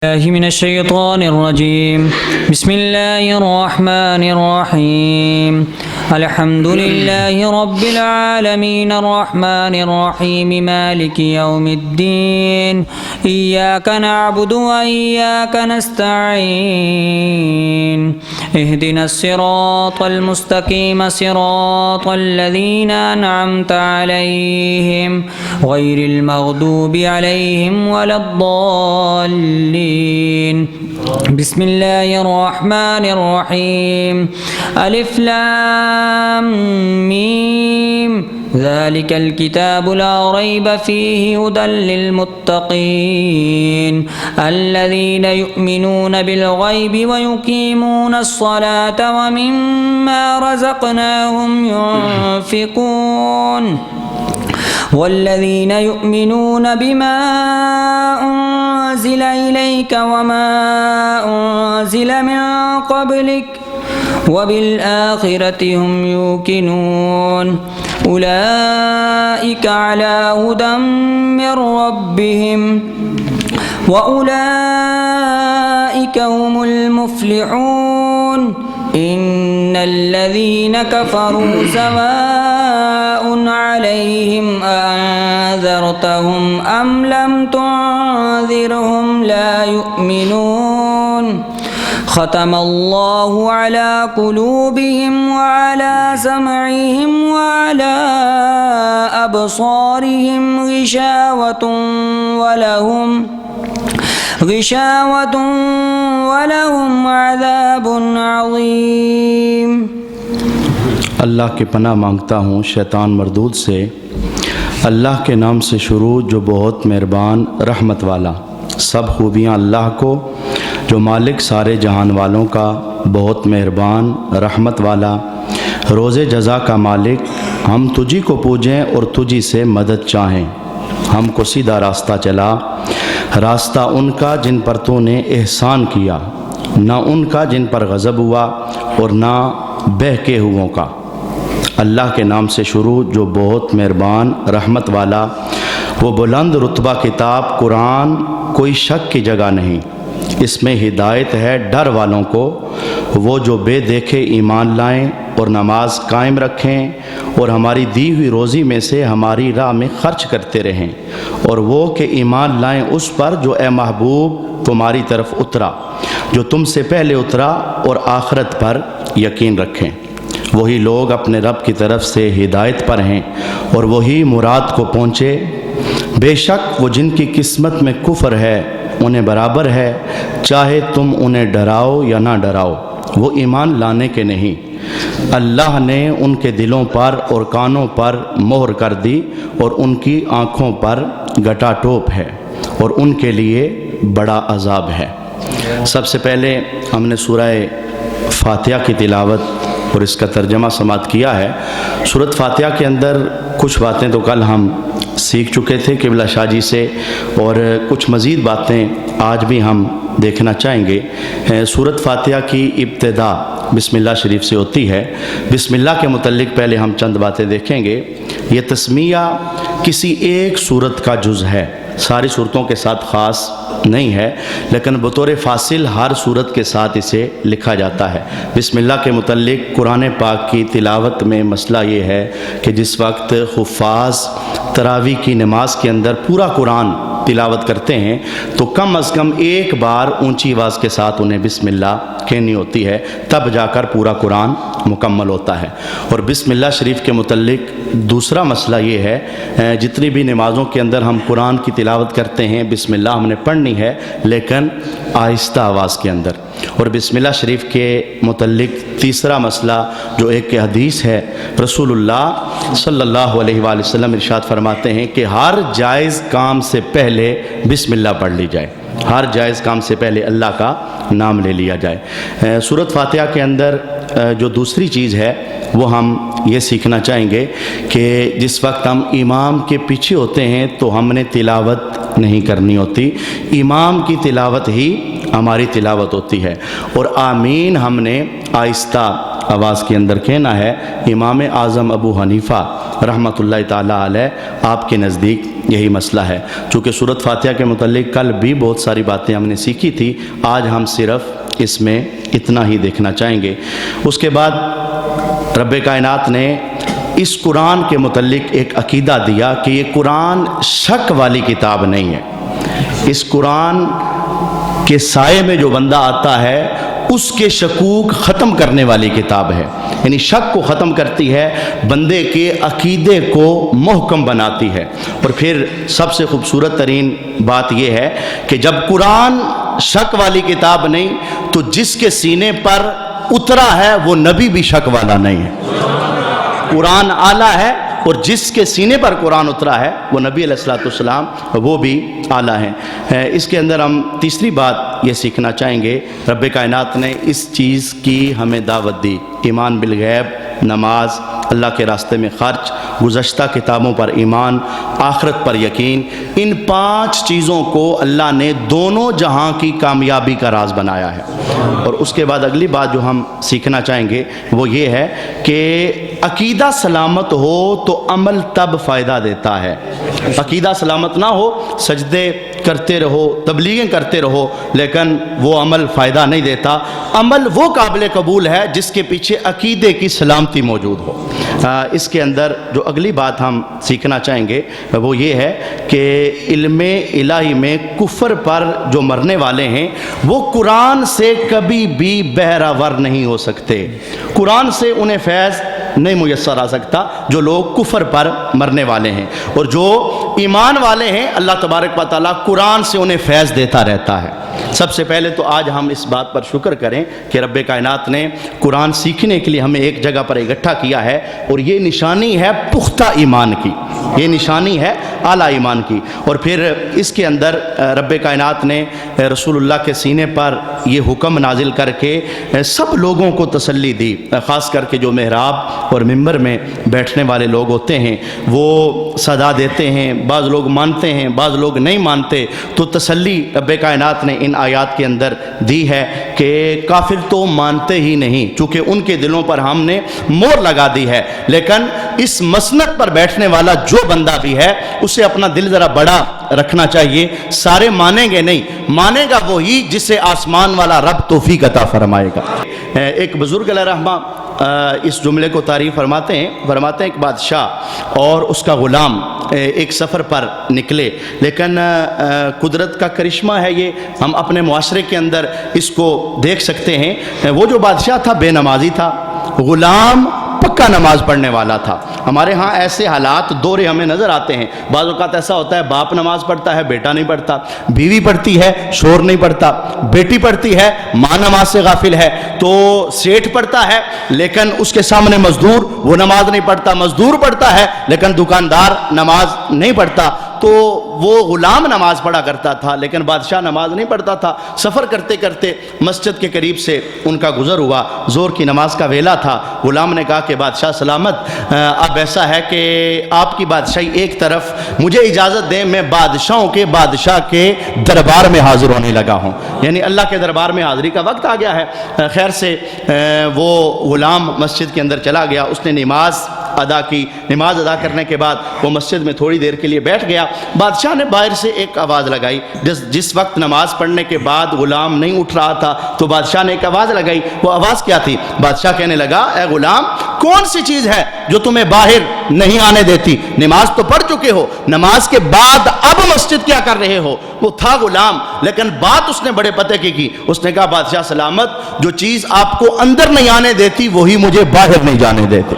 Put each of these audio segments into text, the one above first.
الله من الشيطان الرجيم. بسم الله الرحمن الرحيم. الحمد لله رب العالمين الرحمن الرحيم مالك يوم الدين. إياك نعبد وإياك نستعين. اهدنا الصراط المستقيم صراط الذين أنعمت عليهم غير المغضوب عليهم ولا الضالين. بسم الله الرحمن الرحيم. ألف لام ميم. ذلك الكتاب لا ريب فيه هدى للمتقين الذين يؤمنون بالغيب ويقيمون الصلاة ومما رزقناهم ينفقون والذين يؤمنون بما أنزل إليك وما أنزل من قبلك وبالآخرة هم يوقنون أولئك على هدى من ربهم وأولئك هم المفلحون. إن الذين كفروا سواء عليهم أنذرتهم أم لم تنذرهم لا يؤمنون. ختم الله على قلوبهم وعلى سمعهم وعلى أبصارهم غشاوة ولهم عذاب عظيم. اللہ کی پناہ مانگتا ہوں شیطان مردود سے. اللہ کے نام سے شروع جو بہت مہربان رحمت والا. سب خوبیاں اللہ کو جو مالک سارے جہان والوں کا, بہت مہربان رحمت والا, روز جزا کا مالک. ہم تجھی کو پوجیں اور تجھی سے مدد چاہیں. ہم کو سیدھا راستہ چلا, راستہ ان کا جن پر تو نے احسان کیا, نہ ان کا جن پر غضب ہوا اور نہ بہکے ہووں کا. اللہ کے نام سے شروع جو بہت مہربان رحمت والا. وہ بلند رتبہ کتاب قرآن کوئی شک کی جگہ نہیں. اس میں ہدایت ہے ڈر والوں کو. وہ جو بے دیکھے ایمان لائیں اور نماز قائم رکھیں اور ہماری دی ہوئی روزی میں سے ہماری راہ میں خرچ کرتے رہیں. اور وہ کہ ایمان لائیں اس پر جو اے محبوب تمہاری طرف اترا, جو تم سے پہلے اترا, اور آخرت پر یقین رکھیں. وہی لوگ اپنے رب کی طرف سے ہدایت پر ہیں اور وہی مراد کو پہنچے. بے شک وہ جن کی قسمت میں کفر ہے انہیں برابر ہے, چاہے تم انہیں ڈراؤ یا نہ ڈراؤ, وہ ایمان لانے کے نہیں. اللہ نے ان کے دلوں پر اور کانوں پر مہر کر دی اور ان کی آنکھوں پر گٹا ٹوپ ہے اور ان کے لیے بڑا عذاب ہے. سب سے پہلے ہم نے سورہ فاتحہ کی تلاوت اور اس کا ترجمہ سماعت کیا ہے. سورۃ فاتحہ کے اندر کچھ باتیں تو کل ہم سیکھ چکے تھے قبلہ شاہ جی سے, اور کچھ مزید باتیں آج بھی ہم دیکھنا چاہیں گے. سورۃ فاتحہ کی ابتدا بسم اللہ شریف سے ہوتی ہے. بسم اللہ کے متعلق پہلے ہم چند باتیں دیکھیں گے. یہ تسمیہ کسی ایک سورت کا جز ہے, ساری صورتوں کے ساتھ خاص نہیں ہے, لیکن بطور فاصل ہر صورت کے ساتھ اسے لکھا جاتا ہے. بسم اللہ کے متعلق قرآن پاک کی تلاوت میں مسئلہ یہ ہے کہ جس وقت حفاظ تراویح کی نماز کے اندر پورا قرآن تلاوت کرتے ہیں تو کم از کم ایک بار اونچی آواز کے ساتھ انہیں بسم اللہ کہنی ہوتی ہے, تب جا کر پورا قرآن مکمل ہوتا ہے. اور بسم اللہ شریف کے متعلق دوسرا مسئلہ یہ ہے, جتنی بھی نمازوں کے اندر ہم قرآن کی تلاوت کرتے ہیں بسم اللہ ہم نے پڑھنی ہے, لیکن آہستہ آواز کے اندر. اور بسم اللہ شریف کے متعلق تیسرا مسئلہ جو ایک حدیث ہے, رسول اللہ صلی اللہ علیہ وآلہ وسلم ارشاد فرماتے ہیں کہ ہر جائز کام سے پہلے بسم اللہ پڑھ لی جائے, ہر جائز کام سے پہلے اللہ کا نام لے لیا جائے. سورۃ فاتحہ کے اندر جو دوسری چیز ہے وہ ہم یہ سیکھنا چاہیں گے کہ جس وقت ہم امام کے پیچھے ہوتے ہیں تو ہم نے تلاوت نہیں کرنی ہوتی, امام کی تلاوت ہی ہماری تلاوت ہوتی ہے. اور آمین ہم نے آہستہ آواز کے اندر کہنا ہے، امام اعظم ابو حنیفہ رحمۃ اللہ تعالیٰ علیہ آپ کے نزدیک یہی مسئلہ ہے۔ چونکہ سورۃ فاتحہ کے متعلق کل بھی بہت ساری باتیں ہم نے سیکھی تھی، آج ہم صرف اس میں اتنا ہی دیکھنا چاہیں گے۔ اس کے بعد رب کائنات نے اس قرآن کے متعلق ایک عقیدہ دیا کہ یہ قرآن شک والی کتاب نہیں ہے۔ اس قرآن کے سائے میں جو بندہ آتا ہے اس کے شکوک ختم کرنے والی کتاب ہے، یعنی شک کو ختم کرتی ہے، بندے کے عقیدے کو محکم بناتی ہے۔ اور پھر سب سے خوبصورت ترین بات یہ ہے کہ جب قرآن شک والی کتاب نہیں تو جس کے سینے پر اترا ہے وہ نبی بھی شک والا نہیں ہے۔ قرآن اعلیٰ ہے اور جس کے سینے پر قرآن اترا ہے وہ نبی علیہ الصلوۃ والسلام وہ بھی اعلیٰ ہیں۔ اس کے اندر ہم تیسری بات یہ سیکھنا چاہیں گے، رب کائنات نے اس چیز کی ہمیں دعوت دی، ایمان بالغیب، نماز، اللہ کے راستے میں خرچ، گزشتہ کتابوں پر ایمان، آخرت پر یقین۔ ان 5 چیزوں کو اللہ نے دونوں جہاں کی کامیابی کا راز بنایا ہے۔ اور اس کے بعد اگلی بات جو ہم سیکھنا چاہیں گے وہ یہ ہے کہ عقیدہ سلامت ہو تو عمل تب فائدہ دیتا ہے۔ عقیدہ سلامت نہ ہو، سجدے کرتے رہو، تبلیغیں کرتے رہو، لیکن وہ عمل فائدہ نہیں دیتا۔ عمل وہ قابل قبول ہے جس کے پیچھے عقیدے کی سلامتی موجود ہو۔ اس کے اندر جو اگلی بات ہم سیکھنا چاہیں گے وہ یہ ہے کہ علم الہی میں کفر پر جو مرنے والے ہیں وہ قرآن سے کبھی بھی بہرہ نہیں ہو سکتے، قرآن سے انہیں فیض نہیں میسر آ سکتا جو لوگ کفر پر مرنے والے ہیں۔ اور جو ایمان والے ہیں اللہ تبارک و تعالیٰ قرآن سے انہیں فیض دیتا رہتا ہے۔ سب سے پہلے تو آج ہم اس بات پر شکر کریں کہ رب کائنات نے قرآن سیکھنے کے لیے ہمیں ایک جگہ پر اکٹھا کیا ہے، اور یہ نشانی ہے پختہ ایمان کی، یہ نشانی ہے اعلیٰ ایمان کی۔ اور پھر اس کے اندر رب کائنات نے رسول اللہ کے سینے پر یہ حکم نازل کر کے سب لوگوں کو تسلی دی، خاص کر کے جو محراب اور ممبر میں بیٹھنے والے لوگ ہوتے ہیں وہ صدا دیتے ہیں، بعض لوگ مانتے ہیں، بعض لوگ نہیں مانتے، تو تسلی رب کائنات نے ان آیات کے اندر دی ہے کہ کافر تو مانتے ہی نہیں، چونکہ ان کے دلوں پر ہم نے مہر لگا دی ہے، لیکن اس مسند پر بیٹھنے والا جو بندہ بھی ہے اسے اپنا دل ذرا بڑا رکھنا چاہیے۔ سارے مانیں گے نہیں، مانے گا وہی جسے آسمان والا رب توفیق عطا فرمائے گا۔ ایک بزرگ علیہ رحمہ اس جملے کو تعریف فرماتے ہیں ایک بادشاہ اور اس کا غلام ایک سفر پر نکلے، لیکن قدرت کا کرشمہ ہے، یہ ہم اپنے معاشرے کے اندر اس کو دیکھ سکتے ہیں۔ وہ جو بادشاہ تھا بے نمازی تھا، غلام پکا نماز پڑھنے والا تھا۔ ہمارے ہاں ایسے حالات دورے ہمیں نظر آتے ہیں، بعض اوقات ایسا ہوتا ہے باپ نماز پڑھتا ہے بیٹا نہیں پڑھتا، بیوی پڑھتی ہے شور نہیں پڑھتا، بیٹی پڑھتی ہے ماں نماز سے غافل ہے، تو سیٹھ پڑھتا ہے لیکن اس کے سامنے مزدور وہ نماز نہیں پڑھتا، مزدور پڑھتا ہے لیکن دکاندار نماز نہیں پڑھتا۔ تو وہ غلام نماز پڑھا کرتا تھا لیکن بادشاہ نماز نہیں پڑھتا تھا۔ سفر کرتے کرتے مسجد کے قریب سے ان کا گزر ہوا، زور کی نماز کا ویلا تھا۔ غلام نے کہا کہ بادشاہ سلامت، اب ایسا ہے کہ آپ کی بادشاہی ایک طرف، مجھے اجازت دیں میں بادشاہوں کے بادشاہ کے دربار میں حاضر ہونے لگا ہوں، یعنی اللہ کے دربار میں حاضری کا وقت آ گیا ہے۔ خیر سے وہ غلام مسجد کے اندر چلا گیا، اس نے نماز ادا کی، نماز ادا کرنے کے بعد وہ مسجد میں تھوڑی دیر کے لیے بیٹھ گیا۔ بادشاہ نے باہر سے ایک آواز لگائی، جس وقت نماز پڑھنے کے بعد غلام نہیں اٹھ رہا تھا تو بادشاہ نے ایک آواز لگائی۔ وہ آواز کیا تھی؟ بادشاہ کہنے لگا اے غلام کون سی چیز ہے جو تمہیں باہر نہیں آنے دیتی؟ نماز تو پڑھ چکے ہو، نماز کے بعد اب مسجد کیا کر رہے ہو؟ وہ تھا غلام لیکن بات اس نے بڑے پتے کی اس نے کہا بادشاہ سلامت، جو چیز آپ کو اندر نہیں آنے دیتی وہی مجھے باہر نہیں جانے دیتے۔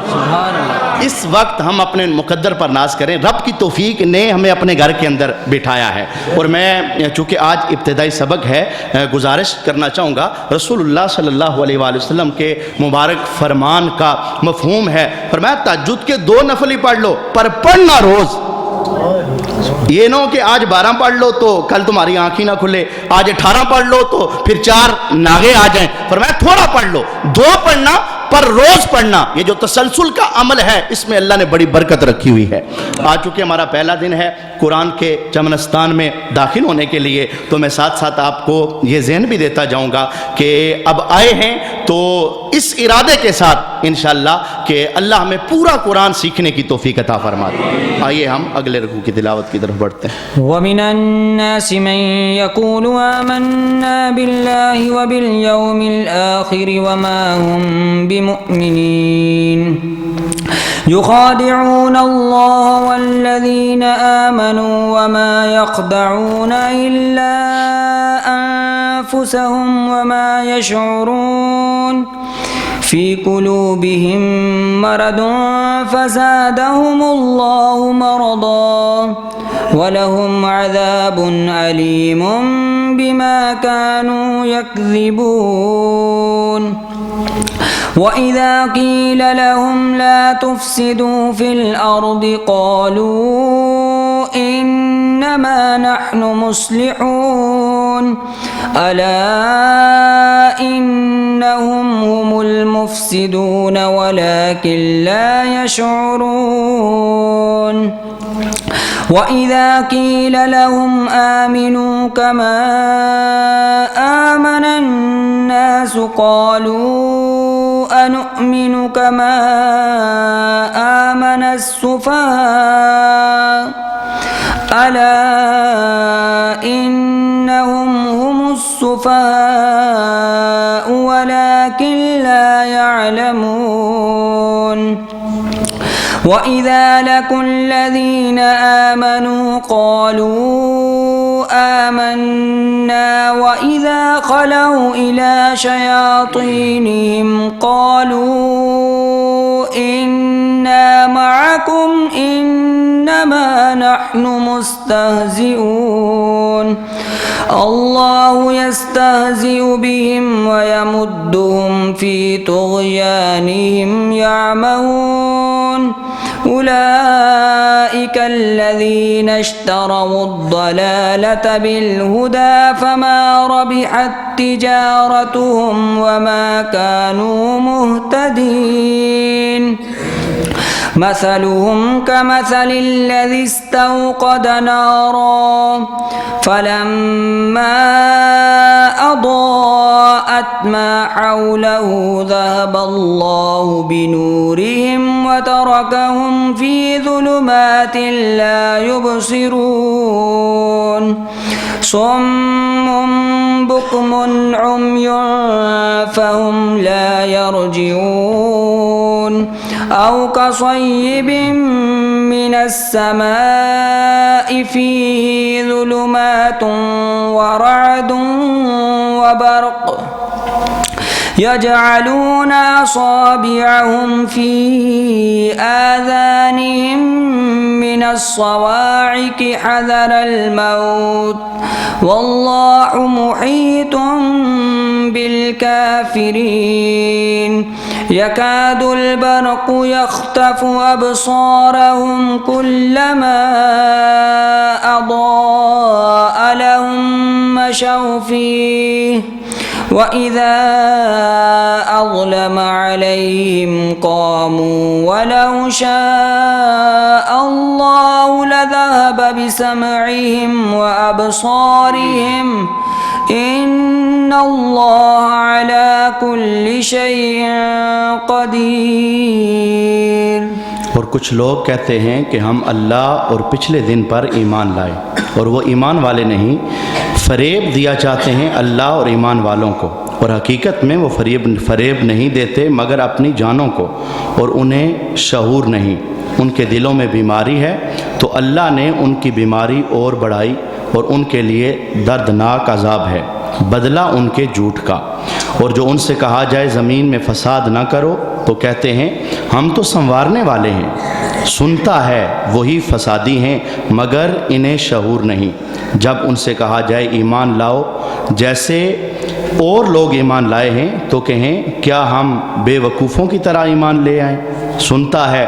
اس وقت ہم اپنے مقدر پر ناز کریں، رب کی توفیق نے ہمیں اپنے گھر کے اندر بٹھایا ہے۔ اور میں چونکہ آج ابتدائی سبق ہے گزارش کرنا چاہوں گا، رسول اللہ صلی اللہ علیہ وآلہ وسلم کے مبارک فرمان کا مفہوم ہے، فرمایا تہجد کے 2 نفل ہی پڑھ لو پر پڑھنا روز، یہ نہ ہو کہ آج 12 پڑھ لو تو کل تمہاری آنکھ ہی نہ کھلے، آج 18 پڑھ لو تو پھر 4 ناغے آ جائیں۔ فرمایا تھوڑا پڑھ لو، 2 پڑھنا پر روز پڑھنا، یہ جو تسلسل کا عمل ہے اس میں اللہ نے بڑی برکت رکھی ہوئی ہے۔ آج چونکہ ہمارا پہلا دن ہے قرآن کے چمنستان میں داخل ہونے کے لیے، تو میں ساتھ ساتھ آپ کو یہ ذہن بھی دیتا جاؤں گا کہ اب آئے ہیں تو اس ارادے کے ساتھ انشاءاللہ کہ اللہ ہمیں پورا قرآن سیکھنے کی توفیق عطا فرما دے۔ آئیے ہم اگلے رکوع کی تلاوت کی طرف بڑھتے ہیں۔ ومن الناس من يقول آمنا بالله وباليوم الآخر وما هم بمؤمنين يخادعون الله والذين آمنوا وما يخدعون إلا أنفسهم وما يشعرون في قلوبهم مرض فزادهم الله مرضا ولهم عذاب أليم بما كانوا يكذبون وإذا قيل لهم لا تفسدوا في الأرض قالوا إنما نحن مصلحون ألا إنهم هم المفسدون ولكن لا يشعرون وإذا قيل لهم آمنوا كما آمن الناس قالوا أنؤمن كما آمن السفهاء ألا إنهم هم السفهاء ولكن لا يعلمون وإذا لقوا الذين آمنوا قالوا آمنا وإذا خلوا إلى شياطينهم قالوا إنا معكم إنما نحن مستهزئون الله يستهزئ بهم ويمدهم في طغيانهم يعمهون أولئك الذين اشتروا الضلالة بالهدى فما ربحت تجارتهم وما كانوا مهتدين مثلهم كمثل الذي استوقد نارا فلما أضاءت ما حوله ذهب الله بنورهم وتركهم في ظلمات لا يبصرون صم بكم عمي فهم لا يرجعون أو كصيب من السماء فيه ظلمات ورعد وبرق يجعلون أصابعهم في آذانهم من الصواعق حذر الموت والله محيط بالكافرين يكاد البرق يخطف أبصارهم كلما أضاء لهم مشوا فيه وإذا أظلم عليهم قاموا ولو شاء الله لذهب بسمعهم وأبصارهم إن الله على كل شيء قدير۔ اور کچھ لوگ کہتے ہیں کہ ہم اللہ اور پچھلے دن پر ایمان لائے، اور وہ ایمان والے نہیں، فریب دیا چاہتے ہیں اللہ اور ایمان والوں کو، اور حقیقت میں وہ فریب نہیں دیتے مگر اپنی جانوں کو، اور انہیں شعور نہیں، ان کے دلوں میں بیماری ہے تو اللہ نے ان کی بیماری اور بڑھائی، اور ان کے لیے دردناک عذاب ہے بدلہ ان کے جھوٹ کا۔ اور جو ان سے کہا جائے زمین میں فساد نہ کرو تو کہتے ہیں ہم تو سنوارنے والے ہیں، سنتا ہے وہی فسادی ہیں مگر انہیں شعور نہیں۔ جب ان سے کہا جائے ایمان لاؤ جیسے اور لوگ ایمان لائے ہیں تو کہیں کیا ہم بے وقوفوں کی طرح ایمان لے آئیں؟ سنتا ہے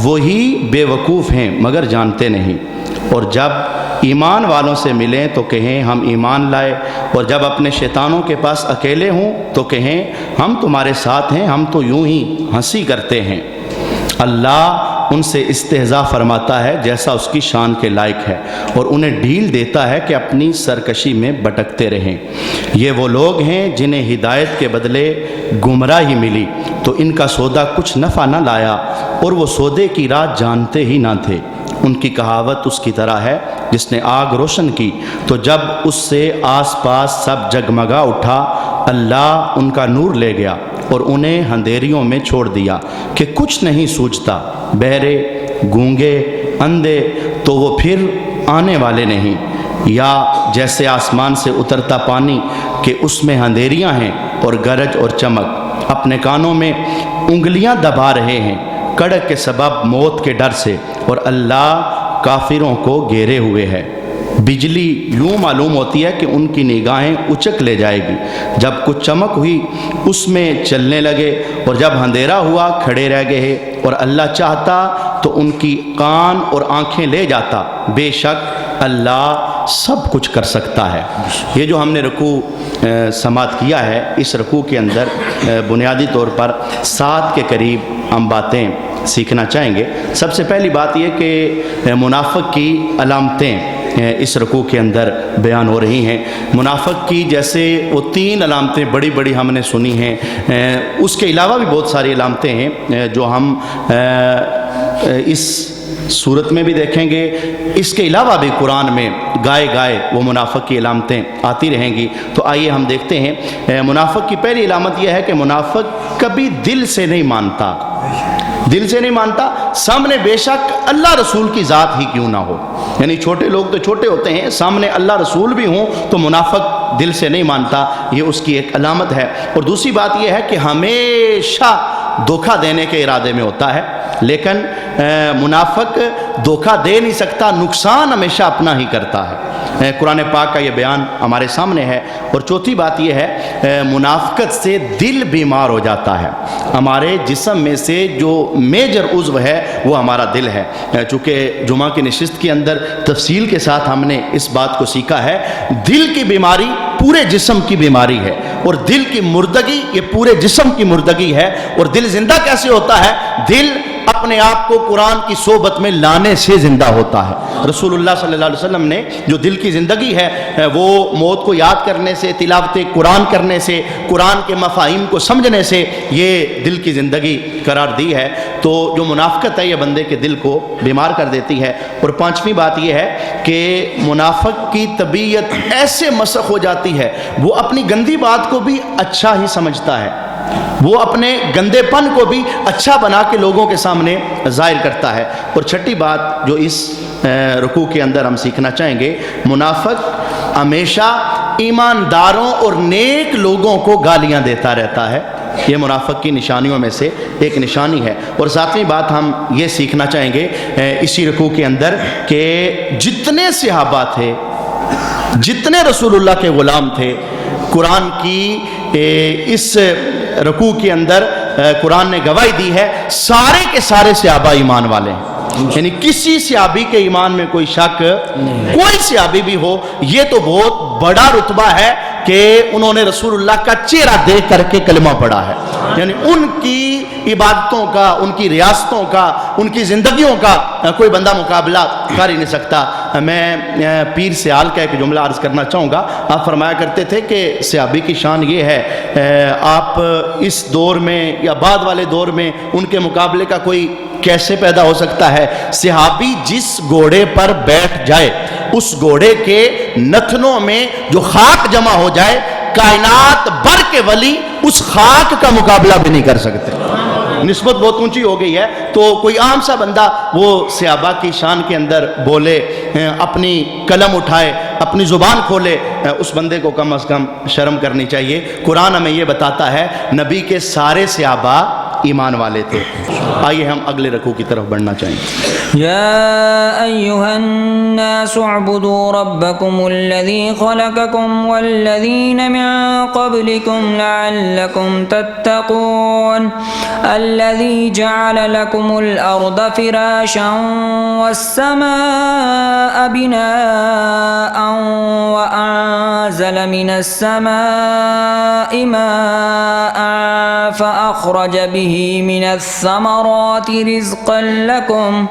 وہی بے وقوف ہیں مگر جانتے نہیں۔ اور جب ایمان والوں سے ملیں تو کہیں ہم ایمان لائے، اور جب اپنے شیطانوں کے پاس اکیلے ہوں تو کہیں ہم تمہارے ساتھ ہیں، ہم تو یوں ہی ہنسی کرتے ہیں۔ اللہ ان سے استہزاء فرماتا ہے جیسا اس کی شان کے لائق ہے، اور انہیں ڈھیل دیتا ہے کہ اپنی سرکشی میں بھٹکتے رہیں۔ یہ وہ لوگ ہیں جنہیں ہدایت کے بدلے گمراہی ملی تو ان کا سودا کچھ نفع نہ لایا، اور وہ سودے کی راہ جانتے ہی نہ تھے۔ ان کی کہاوت اس کی طرح ہے جس نے آگ روشن کی تو جب اس سے آس پاس سب جگمگا اٹھا، اللہ ان کا نور لے گیا اور انہیں اندھیریوں میں چھوڑ دیا کہ کچھ نہیں سوجھتا۔ بہرے، گونگے، اندھے تو وہ پھر آنے والے نہیں، یا جیسے آسمان سے اترتا پانی کہ اس میں اندھیریاں ہیں اور گرج اور چمک، اپنے کانوں میں انگلیاں دبا رہے ہیں کڑک کے سبب موت کے ڈر سے، اور اللہ کافروں کو گھیرے ہوئے ہے۔ بجلی یوں معلوم ہوتی ہے کہ ان کی نگاہیں اچک لے جائے گی، جب کچھ چمک ہوئی اس میں چلنے لگے، اور جب اندھیرا ہوا کھڑے رہ گئے، اور اللہ چاہتا تو ان کی کان اور آنکھیں لے جاتا، بے شک اللہ سب کچھ کر سکتا ہے۔ یہ جو ہم نے رکوع سماعت کیا ہے، اس رکوع کے اندر بنیادی طور پر 7 کے قریب ہم باتیں سیکھنا چاہیں گے۔ سب سے پہلی بات یہ کہ منافق کی علامتیں اس رکوع کے اندر بیان ہو رہی ہیں۔ منافق کی جیسے وہ 3 علامتیں بڑی بڑی ہم نے سنی ہیں، اس کے علاوہ بھی بہت ساری علامتیں ہیں جو ہم اس صورت میں بھی دیکھیں گے، اس کے علاوہ بھی قرآن میں گائے گائے وہ منافق کی علامتیں آتی رہیں گی۔ تو آئیے ہم دیکھتے ہیں۔ منافق کی پہلی علامت یہ ہے کہ منافق کبھی دل سے نہیں مانتا، دل سے نہیں مانتا، سامنے بے شک اللہ رسول کی ذات ہی کیوں نہ ہو، یعنی چھوٹے لوگ تو چھوٹے ہوتے ہیں، سامنے اللہ رسول بھی ہوں تو منافق دل سے نہیں مانتا، یہ اس کی ایک علامت ہے۔ اور دوسری بات یہ ہے کہ ہمیشہ دھوکہ دینے کے ارادے میں ہوتا ہے، لیکن منافق دھوکہ دے نہیں سکتا، نقصان ہمیشہ اپنا ہی کرتا ہے۔ قرآن پاک کا یہ بیان ہمارے سامنے ہے۔ اور چوتھی بات یہ ہے، منافقت سے دل بیمار ہو جاتا ہے۔ ہمارے جسم میں سے جو میجر عضو ہے وہ ہمارا دل ہے۔ چونکہ جمعہ کی نشست کے اندر تفصیل کے ساتھ ہم نے اس بات کو سیکھا ہے، دل کی بیماری پورے جسم کی بیماری ہے، اور دل کی مردگی یہ پورے جسم کی مردگی ہے۔ اور دل زندہ کیسے ہوتا ہے؟ دل اپنے آپ کو قرآن کی صحبت میں لانے سے زندہ ہوتا ہے۔ رسول اللہ صلی اللہ علیہ وسلم نے جو دل کی زندگی ہے وہ موت کو یاد کرنے سے، تلاوت قرآن کرنے سے، قرآن کے مفاہیم کو سمجھنے سے یہ دل کی زندگی قرار دی ہے۔ تو جو منافقت ہے یہ بندے کے دل کو بیمار کر دیتی ہے۔ اور پانچویں بات یہ ہے کہ منافق کی طبیعت ایسے مسخ ہو جاتی ہے، وہ اپنی گندی بات کو بھی اچھا ہی سمجھتا ہے، وہ اپنے گندے پن کو بھی اچھا بنا کے لوگوں کے سامنے ظاہر کرتا ہے۔ اور چھٹی بات جو اس رکوع کے اندر ہم سیکھنا چاہیں گے، منافق ہمیشہ ایمانداروں اور نیک لوگوں کو گالیاں دیتا رہتا ہے، یہ منافق کی نشانیوں میں سے ایک نشانی ہے۔ اور ساتویں بات ہم یہ سیکھنا چاہیں گے اسی رکوع کے اندر کہ جتنے صحابہ تھے، جتنے رسول اللہ کے غلام تھے، قرآن کی اس رکوع کے اندر قرآن نے گواہی دی ہے، سارے کے سارے صحابہ ایمان والے ہیں، یعنی کسی صحابی کے ایمان میں کوئی شک، کوئی صحابی بھی ہو، یہ تو بہت بڑا رتبہ ہے کہ انہوں نے رسول اللہ کا چہرہ دیکھ کر کے کلمہ پڑھا ہے، یعنی ان کی عبادتوں کا، ان کی ریاستوں کا، ان کی زندگیوں کا کوئی بندہ مقابلہ کر ہی نہیں سکتا۔ میں پیر سیال کا ایک جملہ عرض کرنا چاہوں گا۔ آپ فرمایا کرتے تھے کہ صحابی کی شان یہ ہے، آپ اس دور میں یا بعد والے دور میں ان کے مقابلے کا کوئی کیسے پیدا ہو سکتا ہے؟ صحابی جس گھوڑے پر بیٹھ جائے، اس گھوڑے کے نتنوں میں جو خاک جمع ہو جائے، کائنات بھر کے ولی اس خاک کا مقابلہ بھی نہیں کر سکتے۔ نسبت بہت اونچی ہو گئی ہے، تو کوئی عام سا بندہ وہ صحابہ کی شان کے اندر بولے، اپنی قلم اٹھائے، اپنی زبان کھولے، اس بندے کو کم از کم شرم کرنی چاہیے۔ قرآن ہمیں یہ بتاتا ہے نبی کے سارے صحابہ ایمان والے تھے۔ آئیے ہم اگلے رکوع کی طرف بڑھنا چاہیں گے۔ یا ایھا الناس اعبدوا ربکم الذی خلقکم والذین من قبلكم لعلكم تتقون الذي جعل لكم الأرض فراشا والسماء بناء وأنزل من السماء ماء فأخرج به من الثمرات رزقا لكم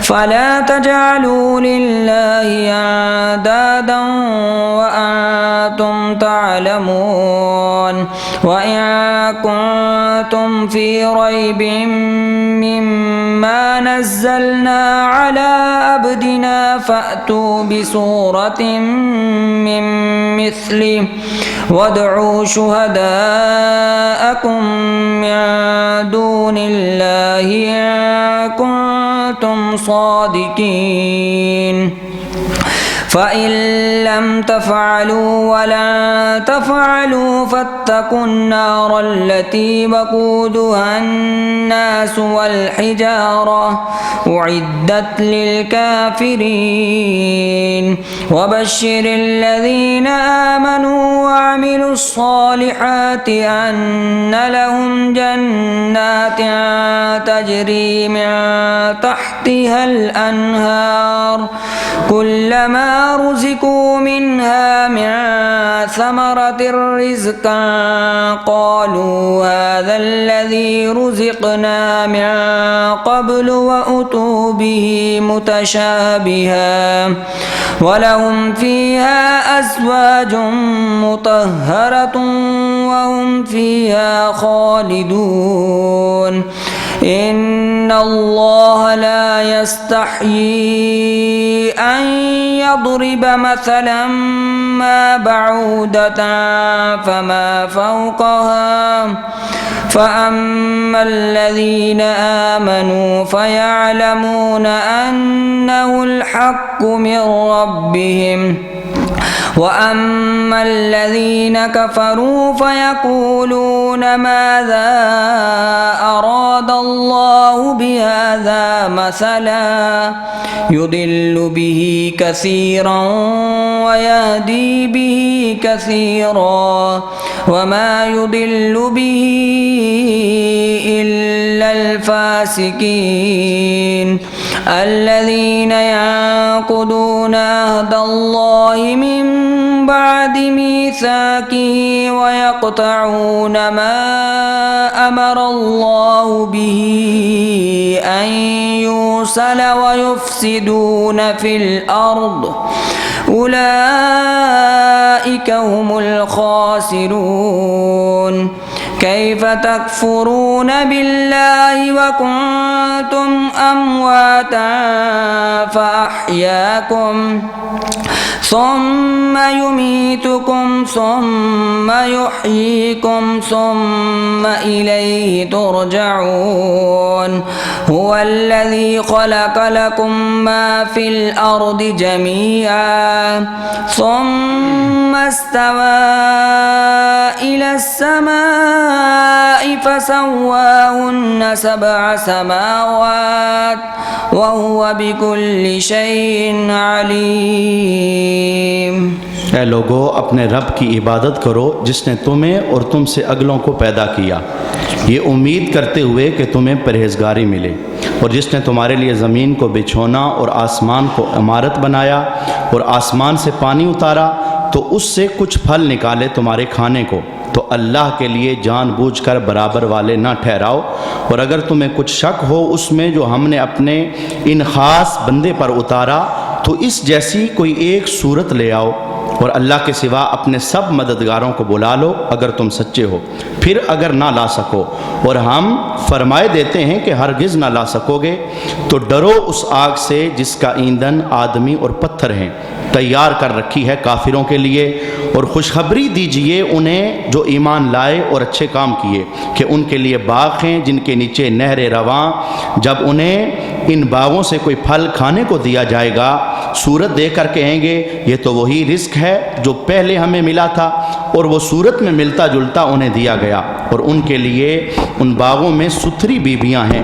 فلا تجعلوا لله أندادا وأنتم تعلمون وإن كنتم في ريب مما نزلنا على عبدنا فأتوا بسورة من مثله وادعوا شهداءكم من دون الله إن كنتم صادقين فإن لم تفعلوا ولن تفعلوا فاتقوا النار التي وقودها الناس والحجارة أعدت للكافرين وبشر الذين آمنوا وعملوا الصالحات أن لهم جنات تجري من تحتها الأنهار كلما رزقوا منها من ثمرة رزقا قالوا هذا الذي رزقنا من قبل وأتوا به متشابها ولهم فيها أزواج مطهرة وهم فيها خالدون إن الله لا يستحيي أن يضرب مثلا ما بعودة فما فوقها فأما الذين آمنوا فيعلمون أنه الحق من ربهم وأما الذين كفروا فيقولون ماذا أراد الله بهذا مثلا يضل به كثيرا ويهدي به كثيرا وما يضل به إلا الفاسقين الذين ينقضون عهد الله من بعد ميثاقه ويقطعون ما أمر الله به أن يوصل ويفسدون في الأرض أولئك هم الخاسرون كيف تكفرون بالله وكنتم أمواتا فأحياكم ثم يميتكم ثم يحييكم ثم إليه ترجعون هو الذي خلق لكم ما في الأرض جميعا ثم استوى إلى السماء فسواهن 7 سماوات وهو بكل شيء عليم اے لوگو اپنے رب کی عبادت کرو جس نے تمہیں اور تم سے اگلوں کو پیدا کیا یہ امید کرتے ہوئے کہ تمہیں پرہیزگاری ملے اور جس نے تمہارے لیے زمین کو بچھونا اور آسمان کو عمارت بنایا اور آسمان سے پانی اتارا تو اس سے کچھ پھل نکالے تمہارے کھانے کو تو اللہ کے لیے جان بوجھ کر برابر والے نہ ٹھہراؤ اور اگر تمہیں کچھ شک ہو اس میں جو ہم نے اپنے ان خاص بندے پر اتارا تو اس جیسی کوئی ایک صورت لے آؤ اور اللہ کے سوا اپنے سب مددگاروں کو بلا لو اگر تم سچے ہو پھر اگر نہ لا سکو اور ہم فرمائے دیتے ہیں کہ ہرگز نہ لا سکو گے تو ڈرو اس آگ سے جس کا ایندھن آدمی اور پتھر ہیں تیار کر رکھی ہے کافروں کے لیے اور خوشخبری دیجئے انہیں جو ایمان لائے اور اچھے کام کیے کہ ان کے لیے باغ ہیں جن کے نیچے نہر رواں جب انہیں ان باغوں سے کوئی پھل کھانے کو دیا جائے گا صورت دے کر کہیں گے یہ تو وہی رزق ہے جو پہلے ہمیں ملا تھا اور وہ صورت میں ملتا جلتا انہیں دیا گیا اور ان کے لیے ان باغوں میں ستھری بیویاں ہیں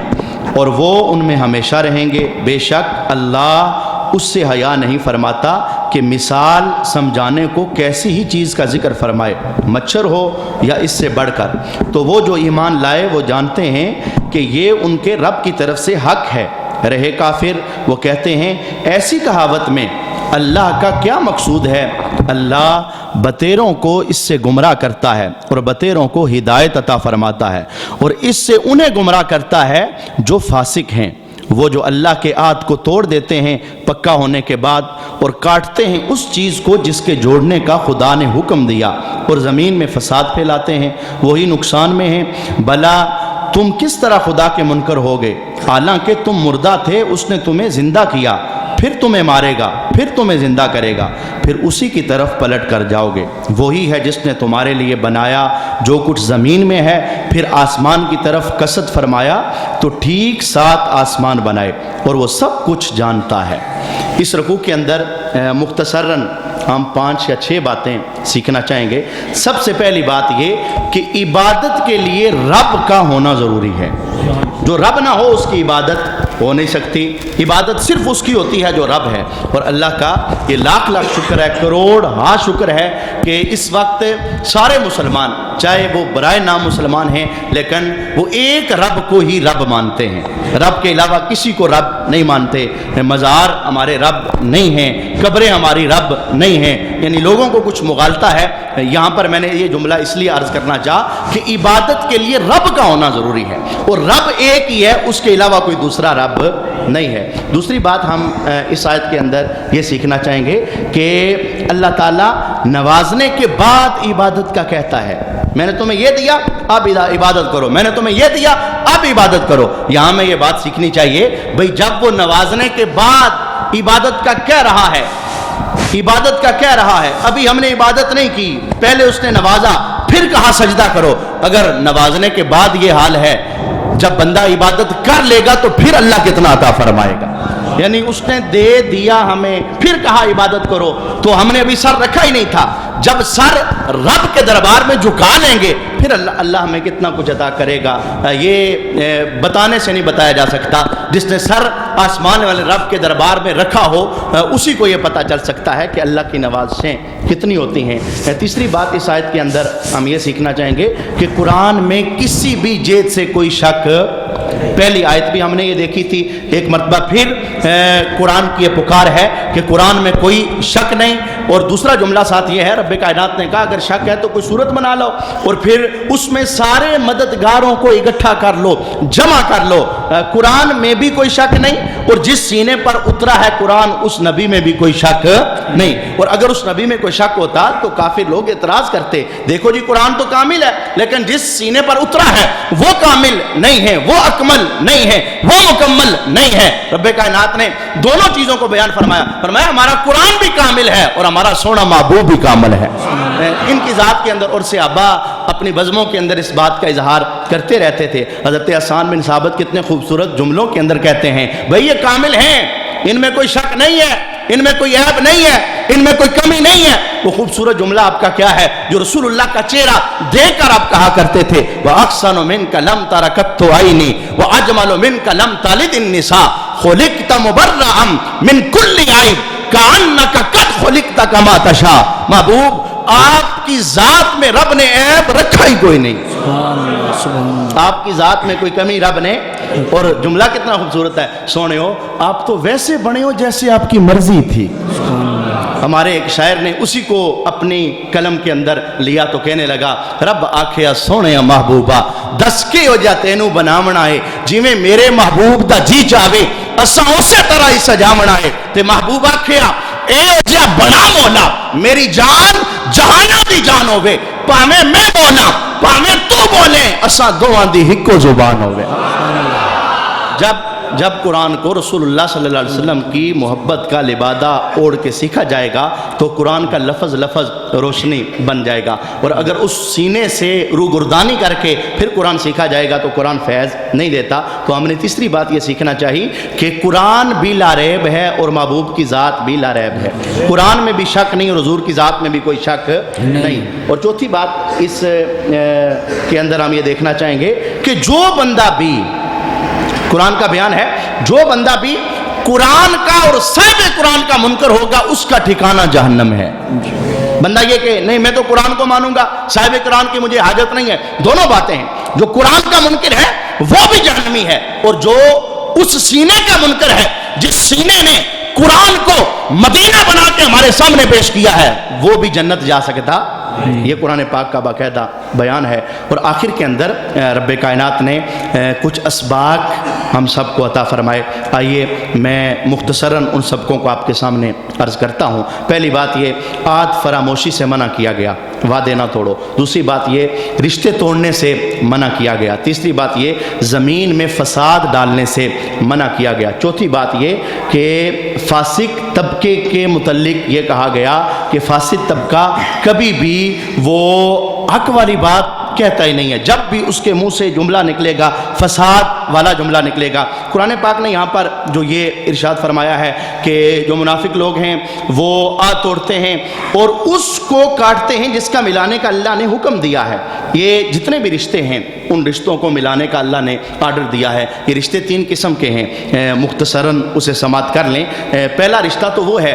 اور وہ ان میں ہمیشہ رہیں گے بے شک اللہ اس سے حیا نہیں فرماتا کہ مثال سمجھانے کو کیسی ہی چیز کا ذکر فرمائے، مچھر ہو یا اس سے بڑھ کر۔ تو وہ جو ایمان لائے وہ جانتے ہیں کہ یہ ان کے رب کی طرف سے حق ہے۔ رہے کافر، وہ کہتے ہیں ایسی کہاوت میں اللہ کا کیا مقصود ہے؟ اللہ بتیروں کو اس سے گمراہ کرتا ہے اور بتیروں کو ہدایت عطا فرماتا ہے، اور اس سے انہیں گمراہ کرتا ہے جو فاسق ہیں، وہ جو اللہ کے عہد کو توڑ دیتے ہیں پکا ہونے کے بعد، اور کاٹتے ہیں اس چیز کو جس کے جوڑنے کا خدا نے حکم دیا، اور زمین میں فساد پھیلاتے ہیں، وہی نقصان میں ہیں۔ بھلا تم کس طرح خدا کے منکر ہوگے؟ حالانکہ تم مردہ تھے، اس نے تمہیں زندہ کیا، پھر تمہیں مارے گا، پھر تمہیں زندہ کرے گا، پھر اسی کی طرف پلٹ کر جاؤ گے۔ وہی ہے جس نے تمہارے لیے بنایا جو کچھ زمین میں ہے، پھر آسمان کی طرف قصد فرمایا تو ٹھیک 7 آسمان بنائے، اور وہ سب کچھ جانتا ہے۔ اس رکوع کے اندر مختصراً ہم 5 یا 6 باتیں سیکھنا چاہیں گے۔ سب سے پہلی بات یہ کہ عبادت کے لیے رب کا ہونا ضروری ہے۔ جو رب نہ ہو اس کی عبادت ہو نہیں سکتی۔ عبادت صرف اس کی ہوتی ہے جو رب ہے، اور اللہ کا یہ لاکھ لاکھ شکر ہے، کروڑ ہاں شکر ہے کہ اس وقت سارے مسلمان، چاہے وہ برائے نام مسلمان ہیں، لیکن وہ ایک رب کو ہی رب مانتے ہیں، رب کے علاوہ کسی کو رب نہیں مانتے۔ مزار ہمارے رب نہیں ہیں، قبریں ہماری رب نہیں ہیں، یعنی لوگوں کو کچھ مغالطہ ہے۔ یہاں پر میں نے یہ جملہ اس لیے عرض کرنا چاہا کہ عبادت کے لیے رب کا ہونا ضروری ہے، اور رب ایک ہی ہے، اس کے علاوہ کوئی دوسرا رب نہیں ہے۔ دوسری بات ہم اس آیت کے اندر یہ سیکھنا چاہیں گے کہ اللہ تعالیٰ نوازنے کے بعد عبادت کا کہتا ہے، میں نے تمہیں یہ دیا اب عبادت کرو، میں نے تمہیں یہ دیا اب عبادت کرو۔ یہاں میں یہ بات سیکھنی چاہیے بھئی، جب وہ نوازنے کے بعد عبادت کا کہہ رہا ہے، عبادت کا کہہ رہا ہے، ابھی ہم نے عبادت نہیں کی، پہلے اس نے نوازا پھر کہا سجدہ کرو۔ اگر نوازنے کے بعد یہ حال ہے، جب بندہ عبادت کر لے گا تو پھر اللہ کتنا عطا فرمائے گا۔ یعنی اس نے دے دیا ہمیں، پھر کہا عبادت کرو، تو ہم نے ابھی سر رکھا ہی نہیں تھا۔ جب سر رب کے دربار میں جھکا لیں گے پھر اللہ ہمیں کتنا کچھ عطا کرے گا، یہ بتانے سے نہیں بتایا جا سکتا۔ جس نے سر آسمان والے رب کے دربار میں رکھا ہو اسی کو یہ پتہ چل سکتا ہے کہ اللہ کی نوازشیں کتنی ہوتی ہیں۔ تیسری بات اس آیت کے اندر ہم یہ سیکھنا چاہیں گے کہ قرآن میں کسی بھی جہت سے کوئی شک، پہلی آیت بھی ہم نے یہ دیکھی تھی، ایک مرتبہ پھر قرآن کی یہ پکار ہے کہ قرآن میں کوئی شک نہیں، اور دوسرا جملہ ساتھ یہ ہے، رب کائنات نے کہا اگر شک ہے تو کوئی صورت بنا لو، اور پھر اس میں سارے مددگاروں کو اکٹھا کر لو، جمع کر لو۔ قرآن میں بھی کوئی شک نہیں، اور جس سینے پر اترا ہے قرآن اس نبی میں بھی کوئی شک نہیں، اور اگر اس نبی میں کوئی شک ہوتا تو کافر لوگ اعتراض کرتے، دیکھو جی قرآن تو کامل ہے لیکن جس سینے پر اترا ہے وہ کامل نہیں ہے، وہ اکمل نہیں ہے، وہ مکمل نہیں ہے۔ رب کائنات نے دونوں چیزوں کو بیان فرمایا ہمارا قرآن بھی کامل ہے اور ہمارا سونا محبوب بھی کامل ہے۔ ان کی ذات کے اندر، اور صحابہ اپنی بزموں کے اندر اس بات کا اظہار کرتے رہتے تھے۔ حضرت حسان بن ثابت کتنے خوبصورت جملوں کے اندر کہتے ہیں بھئی یہ کامل ہیں، ان میں کوئی شک نہیں ہے، ان میں کوئی عیب نہیں ہے، ان میں کوئی کمی نہیں ہے۔ وہ خوبصورت جملہ آپ کا کیا ہے جو رسول اللہ کا چہرہ دیکھ کر آپ کہا کرتے تھے، وَأَحْسَنُ مِنْكَ لَمْ تَرَ قَطُّ عَيْنِي وَأَجْمَلُ مِنْكَ لَمْ تَلِدِ النِّسَاءُ خُلِقْتَ مُبَرَّأً مِنْ كُلِّ عَيْبٍ كَأَنَّكَ قَدْ خُلِقْتَ كَمَا تَشَاءُ۔ محبوب آپ کی ذات میں رب نے عیب رکھا ہی کوئی نہیں، آپ کی ذات میں کوئی کمی رب نے، اور جملہ کتنا خوبصورت ہے، سونے ہو آپ تو ویسے بنے ہو جیسے آپ کی مرضی تھی۔ ہمارے ایک شاعر نے اسی کو اپنی قلم کے اندر لیا تو کہنے لگا، رب آکھیا سونے محبوبہ دس کے ہو جا تینوں بناونا ہے، جی میں میرے محبوب دا جی چاہے اساں اسی طرح ہی سجاونا ہے۔ تے محبوب آکھیا اے جا بنا مولا میری جان جہانہ دی جان ہوئے، پاہمیں میں بولا پاہمیں تو بولے، اساں دوہاں دی ہکو زبان ہوئے۔ جب قرآن کو رسول اللہ صلی اللہ علیہ وسلم کی محبت کا لبادہ اوڑھ کے سیکھا جائے گا تو قرآن کا لفظ روشنی بن جائے گا، اور اگر اس سینے سے روگردانی کر کے پھر قرآن سیکھا جائے گا تو قرآن فیض نہیں دیتا۔ تو ہم نے تیسری بات یہ سیکھنا چاہیے کہ قرآن بھی لا ریب ہے اور محبوب کی ذات بھی لا ریب ہے، قرآن میں بھی شک نہیں اور حضور کی ذات میں بھی کوئی شک نہیں۔ اور چوتھی بات اس کے اندر ہم یہ دیکھنا چاہیں گے کہ جو بندہ بھی، قرآن کا بیان ہے، جو بندہ بھی قرآن کا اور صاحب قرآن کا منکر ہوگا اس کا ٹھکانہ جہنم ہے۔ بندہ یہ کہ نہیں میں تو قرآن کو مانوں گا، صاحب قرآن کی مجھے حاجت نہیں ہے، دونوں باتیں ہیں۔ جو قرآن کا منکر ہے وہ بھی جہنمی ہے، اور جو اس سینے کا منکر ہے جس سینے نے قرآن کو مدینہ بنا کے ہمارے سامنے پیش کیا ہے، وہ بھی جنت جا سکتا۔ یہ قرآن پاک کا باقاعدہ بیان ہے۔ اور آخر کے اندر رب کائنات نے کچھ اسباق ہم سب کو عطا فرمائے۔ آئیے میں مختصراً ان سبقوں کو آپ کے سامنے عرض کرتا ہوں۔ پہلی بات یہ، عہد فراموشی سے منع کیا گیا، وعدے نہ توڑو۔ دوسری بات یہ، رشتے توڑنے سے منع کیا گیا۔ تیسری بات یہ، زمین میں فساد ڈالنے سے منع کیا گیا۔ چوتھی بات یہ کہ فاسق طبقے کے متعلق یہ کہا گیا کہ فاسق طبقہ کبھی بھی وہ حق والی بات کہتا ہی نہیں ہے، جب بھی اس کے منہ سے جملہ نکلے گا فساد والا جملہ نکلے گا۔ قرآن پاک نے یہاں پر جو یہ ارشاد فرمایا ہے کہ جو منافق لوگ ہیں وہ عہد توڑتے ہیں اور اس کو کاٹتے ہیں جس کا ملانے کا اللہ نے حکم دیا ہے۔ یہ جتنے بھی رشتے ہیں ان رشتوں کو ملانے کا اللہ نے آرڈر دیا ہے۔ یہ رشتے تین قسم کے ہیں، مختصراً اسے سماعت کر لیں۔ پہلا رشتہ تو وہ ہے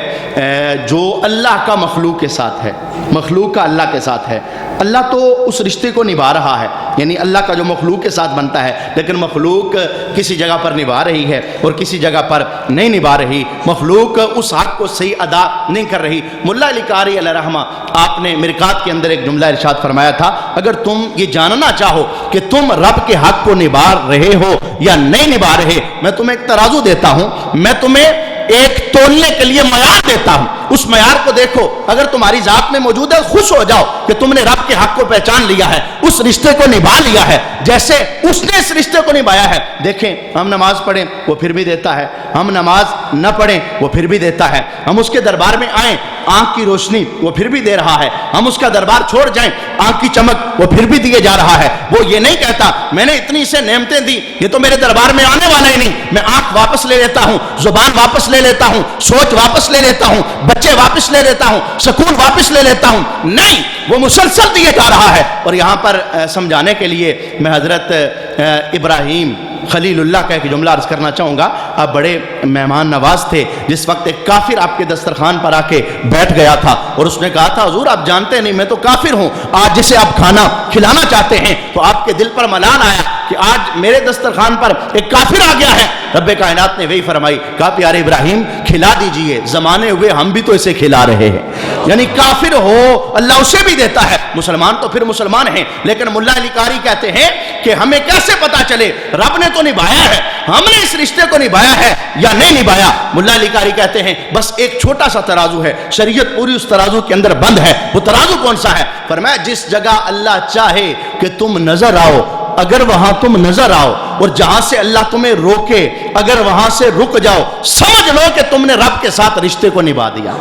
جو اللہ کا مخلوق کے ساتھ ہے، مخلوق کا اللہ کے ساتھ ہے۔ اللہ تو اس رشتے کو نبھا رہا ہے، یعنی اللہ کا جو مخلوق کے ساتھ بنتا ہے، لیکن مخلوق کسی جگہ پر نبھا رہی ہے اور کسی جگہ پر نہیں نبھا رہی، مخلوق اس حق کو صحیح ادا نہیں کر رہی۔ ملا علی قاری علیہ رحمہ آپ نے مرقات کے اندر ایک جملہ ارشاد فرمایا تھا، اگر تم یہ جاننا چاہو کہ تم رب کے حق کو نبھا رہے ہو یا نہیں نبھا رہے، میں تمہیں ایک ترازو دیتا ہوں، میں تمہیں ایک تولنے کے لیے معیار دیتا ہوں، اس معیار کو دیکھو، اگر تمہاری ذات میں موجود ہے خوش ہو جاؤ کہ تم نے رب کے حق کو پہچان لیا ہے، اس رشتے کو نبھا لیا ہے جیسے اس نے اس رشتے کو نبھایا ہے۔ دیکھیں ہم نماز پڑھیں وہ پھر بھی دیتا ہے، ہم نماز نہ پڑھیں وہ پھر بھی دیتا ہے، ہم اس کے دربار میں آئیں آنکھ کی روشنی وہ پھر بھی دے رہا ہے، ہم اس کا دربار چھوڑ جائیں آنکھ کی چمک وہ پھر بھی دیے جا رہا ہے۔ وہ یہ نہیں کہتا میں نے اتنی سے نعمتیں دی یہ تو میرے دربار میں آنے والا ہی نہیں، میں آنکھ واپس لے لیتا ہوں، زبان واپس لے لیتا ہوں، سوچ واپس لے لیتا ہوں، بچے واپس لے لیتا ہوں، سکون واپس لے لیتا ہوں، نہیں، وہ مسلسل دیے جا رہا ہے۔ اور یہاں پر سمجھانے کے لیے میں حضرت ابراہیم خلیل اللہ کا ایک جملہ عرض کرنا چاہوں گا۔ آپ بڑے مہمان نواز تھے، جس وقت ایک کافر آپ کے دسترخوان پر آ کے بیٹھ گیا تھا اور اس نے کہا تھا حضور آپ جانتے نہیں میں تو کافر ہوں، آج جسے آپ کھانا کھلانا چاہتے ہیں تو آپ کے دل پر ملال آیا کہ آج میرے دسترخوان پر ایک کافر آ گیا ہے۔ رب کائنات نے وہی فرمائی، کہا پیارے ابراہیم کھلا دیجئے، زمانے ہوئے ہم بھی تو اسے کھلا رہے ہیں، یعنی کافر ہو اللہ اسے بھی دیتا ہے، مسلمان تو پھر مسلمان ہیں۔ لیکن ملا علی قاری کہتے ہیں کہ ہمیں کیسے پتا چلے رب نے تو نبھایا ہے، ہم نے اس رشتے کو نبھایا ہے یا نہیں نبھایا؟ ملا علی قاری کہتے ہیں بس ایک چھوٹا سا ترازو ہے، شریعت پوری اس ترازو کے اندر بند ہے۔ وہ ترازو کون سا ہے؟ فرمایا جس جگہ اللہ چاہے کہ تم نظر آؤ اگر وہاں تم نظر آؤ، اور جہاں سے اللہ تمہیں روکے اگر وہاں سے رک جاؤ، سمجھ لو کہ تم نے رب کے ساتھ رشتے کو نبھا دیا۔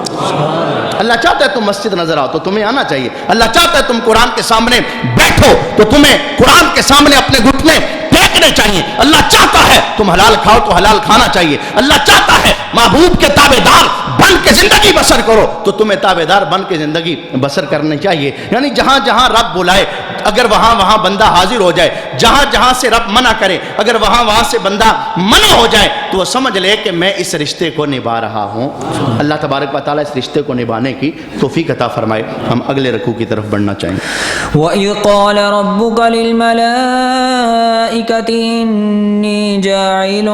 اللہ چاہتا ہے تم مسجد نظر آؤ تو تمہیں آنا چاہیے، اللہ چاہتا ہے تم قرآن کے سامنے بیٹھو تو تمہیں قرآن کے سامنے اپنے گھٹنے ٹیکنے چاہیے، اللہ چاہتا ہے تم حلال کھاؤ تو حلال کھانا چاہیے، اللہ چاہتا ہے محبوب کے تابع دار بن کے زندگی بسر کرو تو تمہیں تابع دار بن کے زندگی بسر کرنی چاہیے۔ یعنی جہاں جہاں رب بلائے اگر وہاں وہاں بندہ حاضر ہو جائے، جہاں جہاں سے رب منع کرے اگر وہاں وہاں سے بندہ منع ہو جائے تو وہ سمجھ لے کہ میں اس رشتے کو نبھا رہا ہوں۔ اللہ تبارک و تعالیٰ اس رشتے کو نبھانے کی توفیق عطا فرمائے۔ ہم اگلے رکوع کی طرف بڑھنا چاہیں گے۔ وَإِذْ قَالَ رَبُّكَ لِلْمَلَائِكَةِ إِنِّي جَاعِلٌ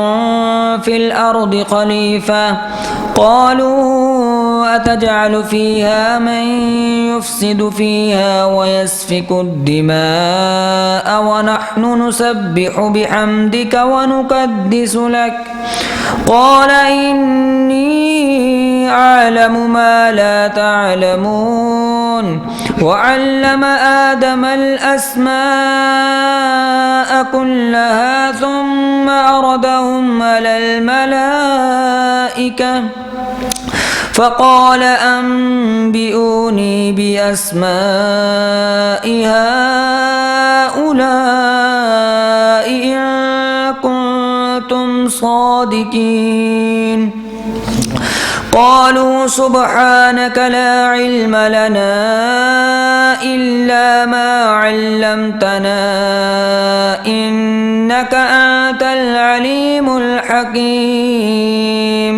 فِي الْأَرْضِ خَلِيفَةً قَالُوا أَتَجْعَلُ فِيهَا مَن يُفْسِدُ فِيهَا وَيَسْفِكُ الدِّمَاءَ وَنَحْنُ نُسَبِّحُ بِحَمْدِكَ وَنُقَدِّسُ لَكَ قَالَ إِنِّي أَعْلَمُ مَا لَا تَعْلَمُونَ وَعَلَّمَ آدَمَ الْأَسْمَاءَ كُلَّهَا ثُمَّ عَرَضَهُمْ عَلَى الْمَلَائِكَةِ فقال أنبئوني بأسماء هؤلاء إن كنتم صادقين قالوا سبحانك لا علم لنا إلا ما علمتنا إنك أنت العليم الحكيم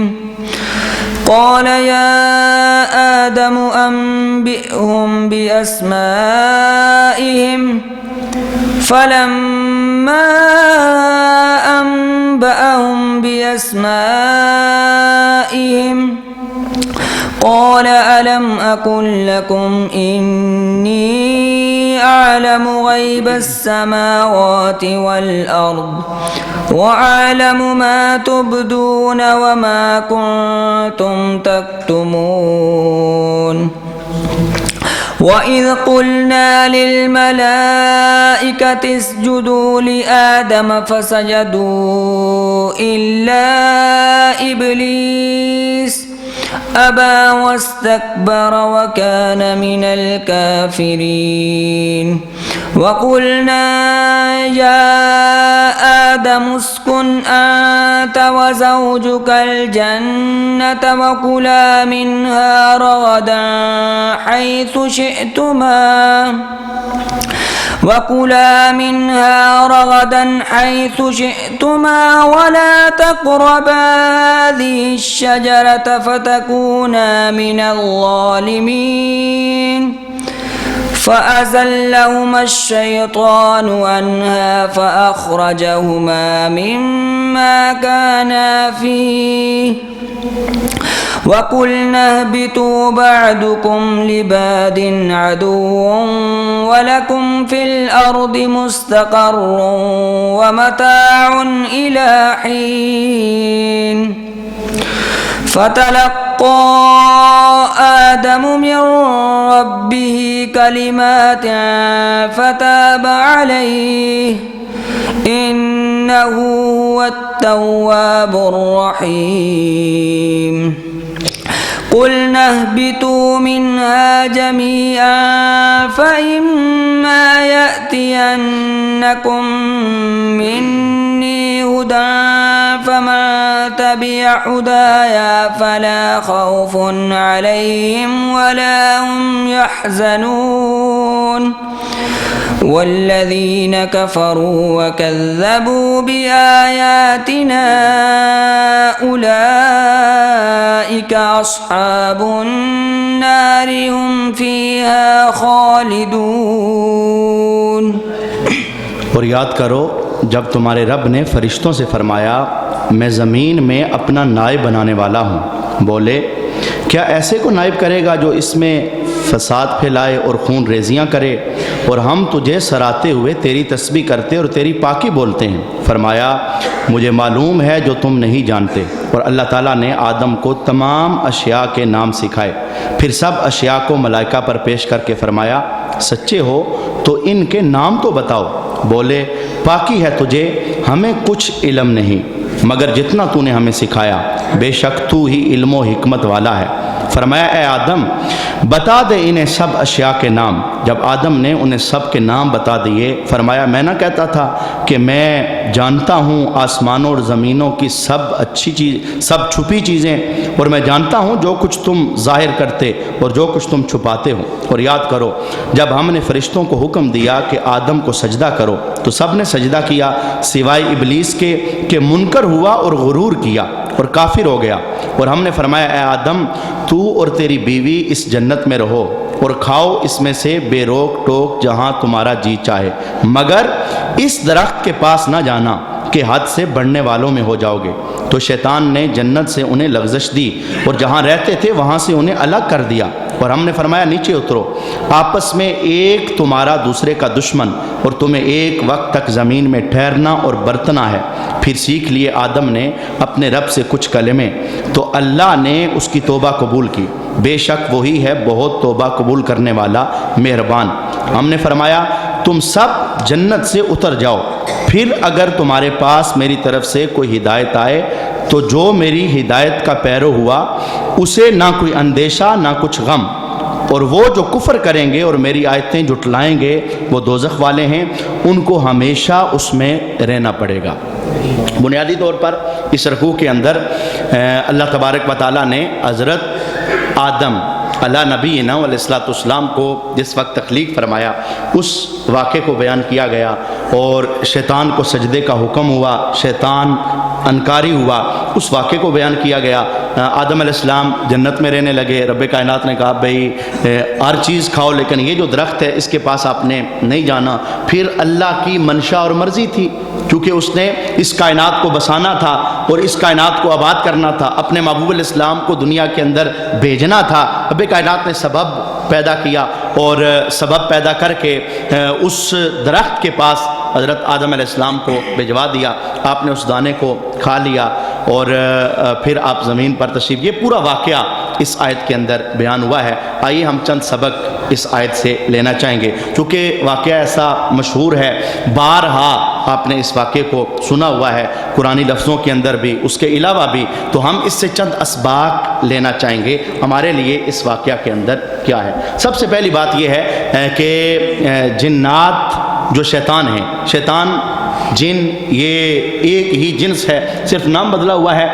قال يا آدم أنبئهم بأسمائهم فلما أنبأهم بأسمائهم قال ألم أقل لكم إني أعلم غيب السماوات والأرض وأعلم ما تبدون وما كنتم تكتمون وإذ قلنا للملائكة اسجدوا لآدم فسجدوا إلا إبليس أبى واستكبر وكان من الكافرين وقلنا يا آدم اسكن أنت وزوجك الجنة وكلا منها رغدا حيث شئتما ولا تقربا هذه الشجرة فتكونا من الظالمين فأزلهما الشيطان عنها فأخرجهما مما كانا فيه وقلنا اهبطوا بعضكم لبعض عدو ولكم في الأرض مستقر ومتاع إلى حين فتلقى آدم من ربه كلمات فتاب عليه إنه هو التواب الرحيم قلنا اهبطوا منها جميعا فإما يأتينكم مني هدى فمن تبع هدايا فلا خوف عليهم ولا هم يحزنون والذين كفروا وكذبوا بآياتنا أولئك أصحاب النار هم فيها خالدون۔ اور یاد کرو جب تمہارے رب نے فرشتوں سے فرمایا میں زمین میں اپنا نائب بنانے والا ہوں، بولے کیا ایسے کو نائب کرے گا جو اس میں فساد پھیلائے اور خون ریزیاں کرے، اور ہم تجھے سراتے ہوئے تیری تسبیح کرتے اور تیری پاکی بولتے ہیں۔ فرمایا مجھے معلوم ہے جو تم نہیں جانتے، اور اللہ تعالیٰ نے آدم کو تمام اشیاء کے نام سکھائے، پھر سب اشیاء کو ملائکہ پر پیش کر کے فرمایا سچے ہو تو ان کے نام تو بتاؤ، بولے پاکی ہے تجھے، ہمیں کچھ علم نہیں مگر جتنا تو نے ہمیں سکھایا، بے شک تو ہی علم و حکمت والا ہے۔ فرمایا اے آدم بتا دے انہیں سب اشیاء کے نام۔ جب آدم نے انہیں سب کے نام بتا دیے، فرمایا میں نہ کہتا تھا کہ میں جانتا ہوں آسمانوں اور زمینوں کی سب اچھی چیز، سب چھپی چیزیں، اور میں جانتا ہوں جو کچھ تم ظاہر کرتے اور جو کچھ تم چھپاتے ہو۔ اور یاد کرو جب ہم نے فرشتوں کو حکم دیا کہ آدم کو سجدہ کرو تو سب نے سجدہ کیا سوائے ابلیس کے کہ منکر ہوا اور غرور کیا اور کافر ہو گیا۔ اور ہم نے فرمایا اے آدم تو اور تیری بیوی اس جنت میں رہو اور کھاؤ اس میں سے بے روک ٹوک جہاں تمہارا جی چاہے، مگر اس درخت کے پاس نہ جانا کہ حد سے بڑھنے والوں میں ہو جاؤ گے۔ تو شیطان نے جنت سے انہیں لغزش دی اور جہاں رہتے تھے وہاں سے انہیں الگ کر دیا، اور ہم نے فرمایا نیچے اترو، آپس میں ایک تمہارا دوسرے کا دشمن، اور تمہیں ایک وقت تک زمین میں ٹھہرنا اور برتنا ہے۔ پھر سیکھ لیے آدم نے اپنے رب سے کچھ کلمے، تو اللہ نے اس کی توبہ قبول کی، بے شک وہی ہے بہت توبہ قبول کرنے والا مہربان۔ ہم نے فرمایا تم سب جنت سے اتر جاؤ، پھر اگر تمہارے پاس میری طرف سے کوئی ہدایت آئے تو جو میری ہدایت کا پیرو ہوا اسے نہ کوئی اندیشہ نہ کچھ غم، اور وہ جو کفر کریں گے اور میری آیتیں جھٹلائیں گے وہ دوزخ والے ہیں، ان کو ہمیشہ اس میں رہنا پڑے گا۔ بنیادی طور پر اس رکوع کے اندر اللہ تبارک و تعالیٰ نے حضرت آدم اللہ نبی علیہ الصلوۃ والسلام کو جس وقت تخلیق فرمایا اس واقعے کو بیان کیا گیا، اور شیطان کو سجدے کا حکم ہوا، شیطان انکاری ہوا، اس واقعے کو بیان کیا گیا۔ آدم علیہ السلام جنت میں رہنے لگے، رب کائنات نے کہا بھئی ہر چیز کھاؤ لیکن یہ جو درخت ہے اس کے پاس آپ نے نہیں جانا۔ پھر اللہ کی منشا اور مرضی تھی، کیونکہ اس نے اس کائنات کو بسانا تھا اور اس کائنات کو آباد کرنا تھا، اپنے محبوب علیہ السلام کو دنیا کے اندر بھیجنا تھا۔ رب کائنات نے سبب پیدا کیا اور سبب پیدا کر کے اس درخت کے پاس حضرت آدم علیہ السلام کو بھجوا دیا، آپ نے اس دانے کو کھا لیا اور پھر آپ زمین پر تشریف۔ یہ پورا واقعہ اس آیت کے اندر بیان ہوا ہے۔ آئیے ہم چند سبق اس آیت سے لینا چاہیں گے، چونکہ واقعہ ایسا مشہور ہے، بارہا آپ نے اس واقعے کو سنا ہوا ہے قرآنی لفظوں کے اندر بھی، اس کے علاوہ بھی، تو ہم اس سے چند اسباق لینا چاہیں گے ہمارے لیے اس واقعہ کے اندر کیا ہے۔ سب سے پہلی بات یہ ہے کہ جنات جو شیطان ہیں، شیطان جن یہ ایک ہی جنس ہے، صرف نام بدلا ہوا ہے،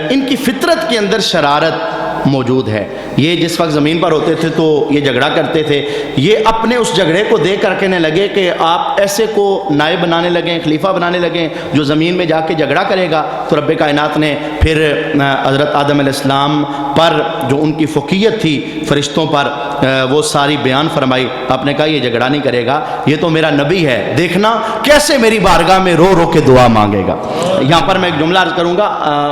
ان کی فطرت کے اندر شرارت موجود ہے۔ یہ جس وقت زمین پر ہوتے تھے تو یہ جھگڑا کرتے تھے، یہ اپنے اس جھگڑے کو دیکھ کر کہنے لگے کہ آپ ایسے کو نائب بنانے لگیں، خلیفہ بنانے لگیں جو زمین میں جا کے جھگڑا کرے گا۔ تو رب کائنات نے پھر حضرت آدم علیہ السلام پر جو ان کی فوقیت تھی فرشتوں پر وہ ساری بیان فرمائی۔ آپ نے کہا یہ جھگڑا نہیں کرے گا، یہ تو میرا نبی ہے، دیکھنا کیسے میری بارگاہ میں رو رو کے دعا مانگے گا۔ یہاں پر میں ایک جملہ عرض کروں گا،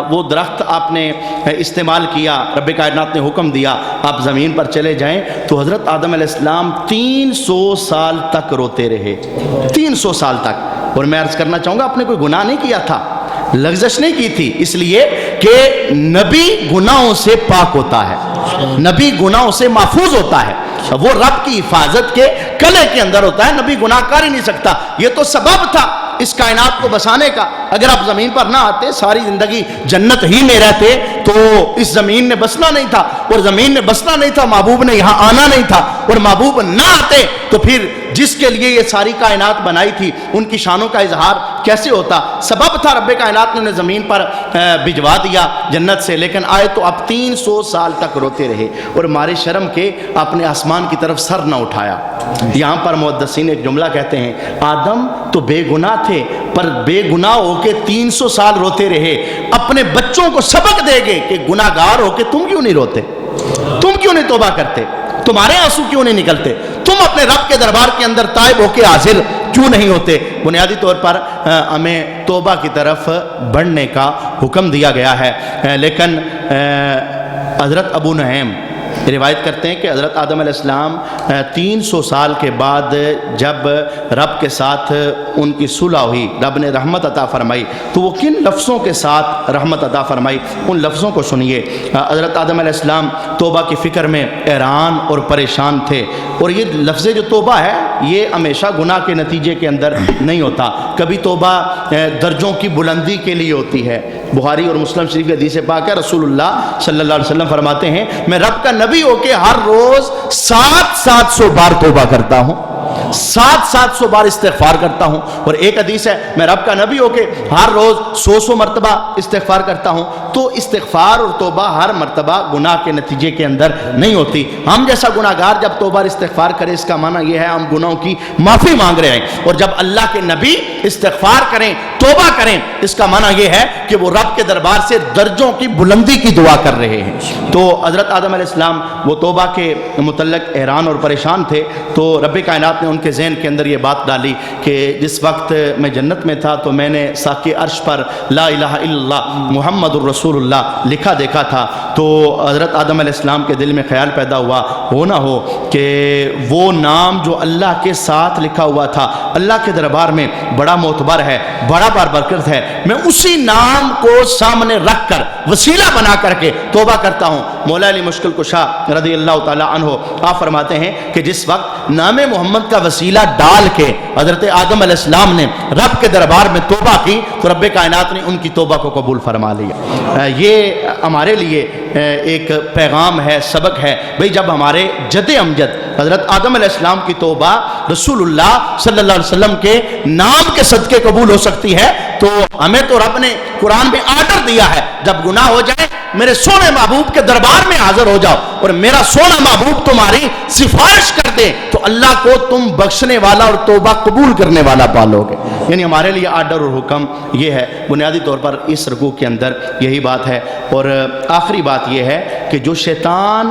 وہ درخت آپ نے استعمال کیا، رب کائنات نے حکم دیا آپ زمین پر چلے جائیں، تو حضرت آدم علیہ السلام 300 سال تک روتے رہے، 300 سال تک۔ اور میں عرض کرنا چاہوں گا آپ نے کوئی گناہ نہیں کیا تھا، لغزش نہیں کی تھی، اس لیے کہ نبی گناہوں سے پاک ہوتا ہے، نبی گناہوں سے محفوظ ہوتا ہے، وہ رب کی حفاظت کے کلے کے اندر ہوتا ہے، نبی گناہ کر ہی نہیں سکتا۔ یہ تو سبب تھا اس کائنات کو بسانے کا، اگر آپ زمین پر نہ آتے، ساری زندگی جنت ہی میں رہتے، تو اس زمین نے بسنا نہیں تھا، اور زمین نے بسنا نہیں تھا، محبوب نے یہاں آنا نہیں تھا، اور محبوب نہ آتے تو پھر جس کے لیے یہ ساری کائنات بنائی تھی ان کی شانوں کا اظہار کیسے ہوتا؟ سبب تھا رب کائنات نے انہیں زمین پر بھجوا دیا جنت سے، لیکن آئے تو اب 300 سال تک روتے رہے، اور مارے شرم کے آپ نے آسمان کی طرف سر نہ اٹھایا۔ یہاں پر محدثین ایک جملہ کہتے ہیں، آدم تو بے گناہ تھے، پر بے گناہ ہو کے 300 سال روتے رہے، اپنے بچوں کو سبق دے گے کہ گناہ گار ہو کے تم کیوں نہیں روتے، تم کیوں نہیں توبہ کرتے، تمہارے آنسو کیوں نہیں نکلتے، تم اپنے رب کے دربار کے اندر تائب ہو کے حاضر کیوں نہیں ہوتے۔ بنیادی طور پر ہمیں توبہ کی طرف بڑھنے کا حکم دیا گیا ہے۔ لیکن حضرت ابو نعیم روایت کرتے ہیں کہ حضرت آدم علیہ السلام 300 سال کے بعد جب رب کے ساتھ ان کی صلح ہوئی، رب نے رحمت عطا فرمائی، تو وہ کن لفظوں کے ساتھ رحمت عطا فرمائی، ان لفظوں کو سنیے۔ حضرت آدم علیہ السلام توبہ کی فکر میں حیران اور پریشان تھے، اور یہ لفظ جو توبہ ہے یہ ہمیشہ گناہ کے نتیجے کے اندر نہیں ہوتا، کبھی توبہ درجوں کی بلندی کے لیے ہوتی ہے۔ بخاری اور مسلم شریف کی حدیث پاک ہے، رسول اللہ صلی اللہ علیہ وسلم فرماتے ہیں میں رب کا نبی ہو کے ہر روز 700 بار توبہ کرتا ہوں، 700 بار استغفار کرتا ہوں، اور ایک حدیث ہے میں رب کا نبی ہو کے ہر روز 100 مرتبہ استغفار کرتا ہوں۔ تو استغفار اور توبہ ہر مرتبہ گناہ کے نتیجے کے اندر نہیں ہوتی۔ ہم جیسا گناہ گار جب توبہ استغفار کرے اس کا معنی یہ ہے ہم گناہوں کی معافی مانگ رہے ہیں، اور جب اللہ کے نبی استغفار کریں، توبہ کریں، اس کا معنی یہ ہے کہ وہ رب کے دربار سے درجوں کی بلندی کی دعا کر رہے ہیں۔ تو حضرت آدم علیہ السلام وہ توبہ کے متعلق حیران اور پریشان تھے، تو رب کائنات نے ان کے ذہن کے اندر یہ بات ڈالی کہ جس وقت میں جنت میں تھا تو میں نے ساقِ عرش پر لا الہ الا اللہ محمد الرسول اللہ لکھا دیکھا تھا، تو حضرت آدم علیہ السلام کے دل میں خیال پیدا ہوا ہو نہ ہو کہ وہ نام جو اللہ کے ساتھ لکھا ہوا تھا اللہ کے دربار میں بڑا معتبر ہے، بڑا باربرکت ہے، میں اسی نام کو سامنے رکھ کر وسیلہ بنا کر کے توبہ کرتا ہوں۔ مولا علی مشکل کشا رضی اللہ تعالی عنہ آپ فرماتے ہیں کہ جس وقت نام محمد کا وسیلہ ڈال کے حضرت آدم علیہ السلام نے رب کے دربار میں توبہ کی تو رب کائنات نے ان کی توبہ کو قبول فرما لیا۔ یہ ہمارے لیے ایک پیغام ہے، سبق ہے، بھئی جب ہمارے جد امجد حضرت آدم علیہ السلام کی توبہ رسول اللہ صلی اللہ علیہ وسلم کے نام کے صدقے قبول ہو سکتی ہے، تو ہمیں تو رب نے قرآن میں آرڈر دیا ہے جب گناہ ہو جائے میرے سونے محبوب کے دربار میں حاضر ہو جاؤ اور میرا سونا محبوب تمہاری سفارش کر دے تو اللہ کو تم بخشنے والا اور توبہ قبول کرنے والا پالو گے. یعنی ہمارے لیے آرڈر اور حکم یہ ہے بنیادی طور پر اس رکوع کے اندر یہی بات ہے. اور آخری بات یہ ہے کہ جو شیطان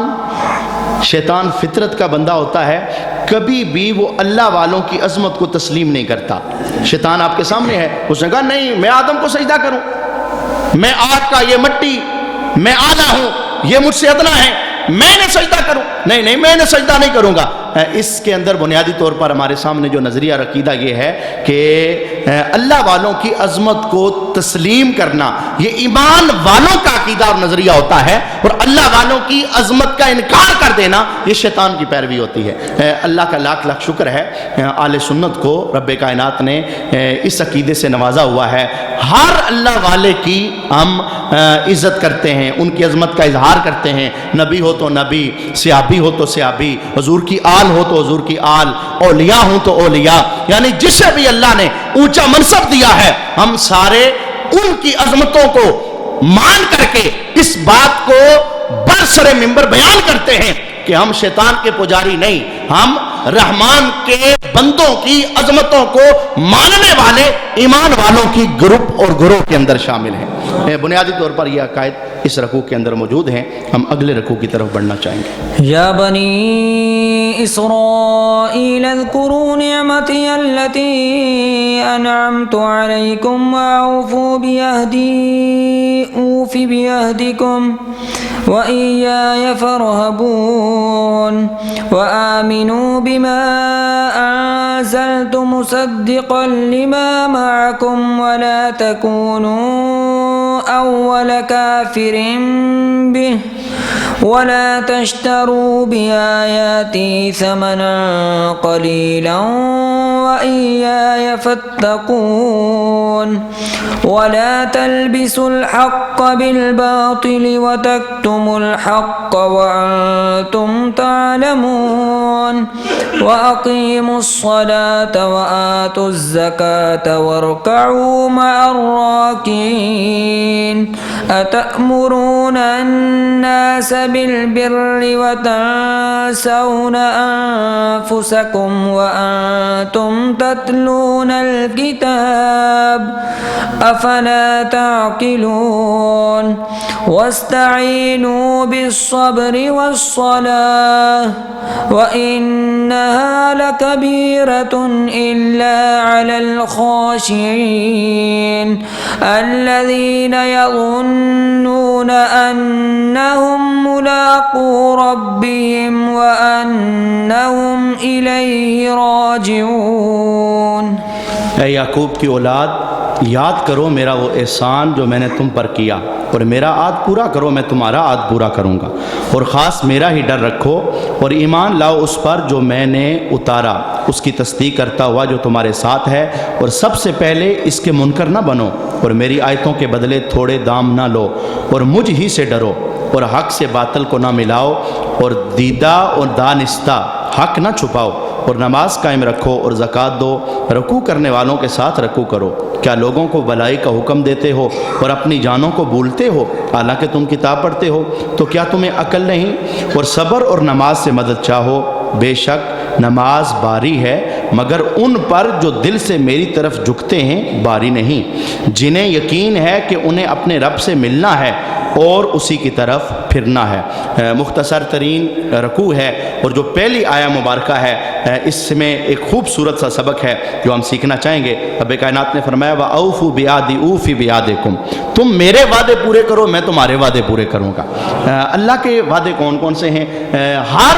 فطرت کا بندہ ہوتا ہے کبھی بھی وہ اللہ والوں کی عظمت کو تسلیم نہیں کرتا. شیطان آپ کے سامنے ہے, اس نے کہا نہیں میں آدم کو سجدہ کروں, میں آگ کا یہ مٹی, میں اعلیٰ ہوں, یہ مجھ سے ادنا ہے, میں نے سجدہ کروں, نہیں میں نے سجدہ نہیں کروں گا. اس کے اندر بنیادی طور پر ہمارے سامنے جو نظریہ عقیدہ یہ ہے کہ اللہ والوں کی عظمت کو تسلیم کرنا یہ ایمان والوں کا عقیدہ اور نظریہ ہوتا ہے, اور اللہ والوں کی عظمت کا انکار کر دینا یہ شیطان کی پیروی ہوتی ہے. اللہ کا لاکھ لاکھ شکر ہے اہل سنت کو رب کائنات نے اس عقیدے سے نوازا ہوا ہے. ہر اللہ والے کی ہم عزت کرتے ہیں, ان کی عظمت کا اظہار کرتے ہیں. نبی ہو تو نبی, صحابی ہو تو صحابی, حضور کی آل ہو تو حضور کی آل, اولیاء ہوں تو اولیاء, یعنی جسے بھی اللہ نے اونچا منصب دیا ہے ہم سارے ان کی عظمتوں کو مان کر کے اس بات کو برسر منبر بیان کرتے ہیں کہ ہم شیطان کے پجاری نہیں, ہم رحمان کے بندوں کی عظمتوں کو ماننے والے ایمان والوں کی گروپ اور گروہ کے اندر شامل ہیں. بنیادی طور پر یہ عقائد اس رکوع کے اندر موجود ہیں. ہم اگلے رکوع کی طرف بڑھنا چاہیں گے. یا بنی اسرائیل اذکروا نعمتی التي انعمت علیکم واوفوا بعہدی اوف بعہدکم وإياي فارهبون وآمنوا بما أنزلت مصدقا لما معكم ولا تكونوا أول كافر به ولا تشتروا بآياتي ثمنا قليلا وإياي فاتقون ولا تلبسوا الحق بالباطل وتكتموا الحق وأنتم تعلمون وأقيموا الصلاة وآتوا الزكاة واركعوا مع الراكعين أتأمرون الناس بالبر وتنسون أنفسكم وأنتم تتلون الكتاب أفلا تعقلون واستعينوا بالصبر والصلاة وإنها لكبيرة إلا على الخاشعين الذين يظنون أنهم ملاقو ربهم وأنهم إليه راجعون. اے یعقوب کی اولاد, یاد کرو میرا وہ احسان جو میں نے تم پر کیا, اور میرا عہد پورا کرو میں تمہارا عہد پورا کروں گا, اور خاص میرا ہی ڈر رکھو اور ایمان لاؤ اس پر جو میں نے اتارا, اس کی تصدیق کرتا ہوا جو تمہارے ساتھ ہے, اور سب سے پہلے اس کے منکر نہ بنو, اور میری آیتوں کے بدلے تھوڑے دام نہ لو, اور مجھ ہی سے ڈرو, اور حق سے باطل کو نہ ملاؤ, اور دیدہ اور دانستہ حق نہ چھپاؤ, اور نماز قائم رکھو اور زکوٰۃ دو, رکوع کرنے والوں کے ساتھ رکوع کرو. کیا لوگوں کو بھلائی کا حکم دیتے ہو اور اپنی جانوں کو بھولتے ہو حالانکہ تم کتاب پڑھتے ہو؟ تو کیا تمہیں عقل نہیں؟ اور صبر اور نماز سے مدد چاہو, بے شک نماز باری ہے مگر ان پر جو دل سے میری طرف جھکتے ہیں باری نہیں, جنہیں یقین ہے کہ انہیں اپنے رب سے ملنا ہے اور اسی کی طرف پھرنا ہے. مختصر ترین رکوع ہے, اور جو پہلی آیہ مبارکہ ہے اس میں ایک خوبصورت سا سبق ہے جو ہم سیکھنا چاہیں گے. رب کائنات نے فرمایا وَأَوْفُوا بِعَهْدِي أُوفِ بِعَهْدِكُمْ, تم میرے وعدے پورے کرو میں تمہارے وعدے پورے کروں گا. اللہ کے وعدے کون کون سے ہیں؟ ہر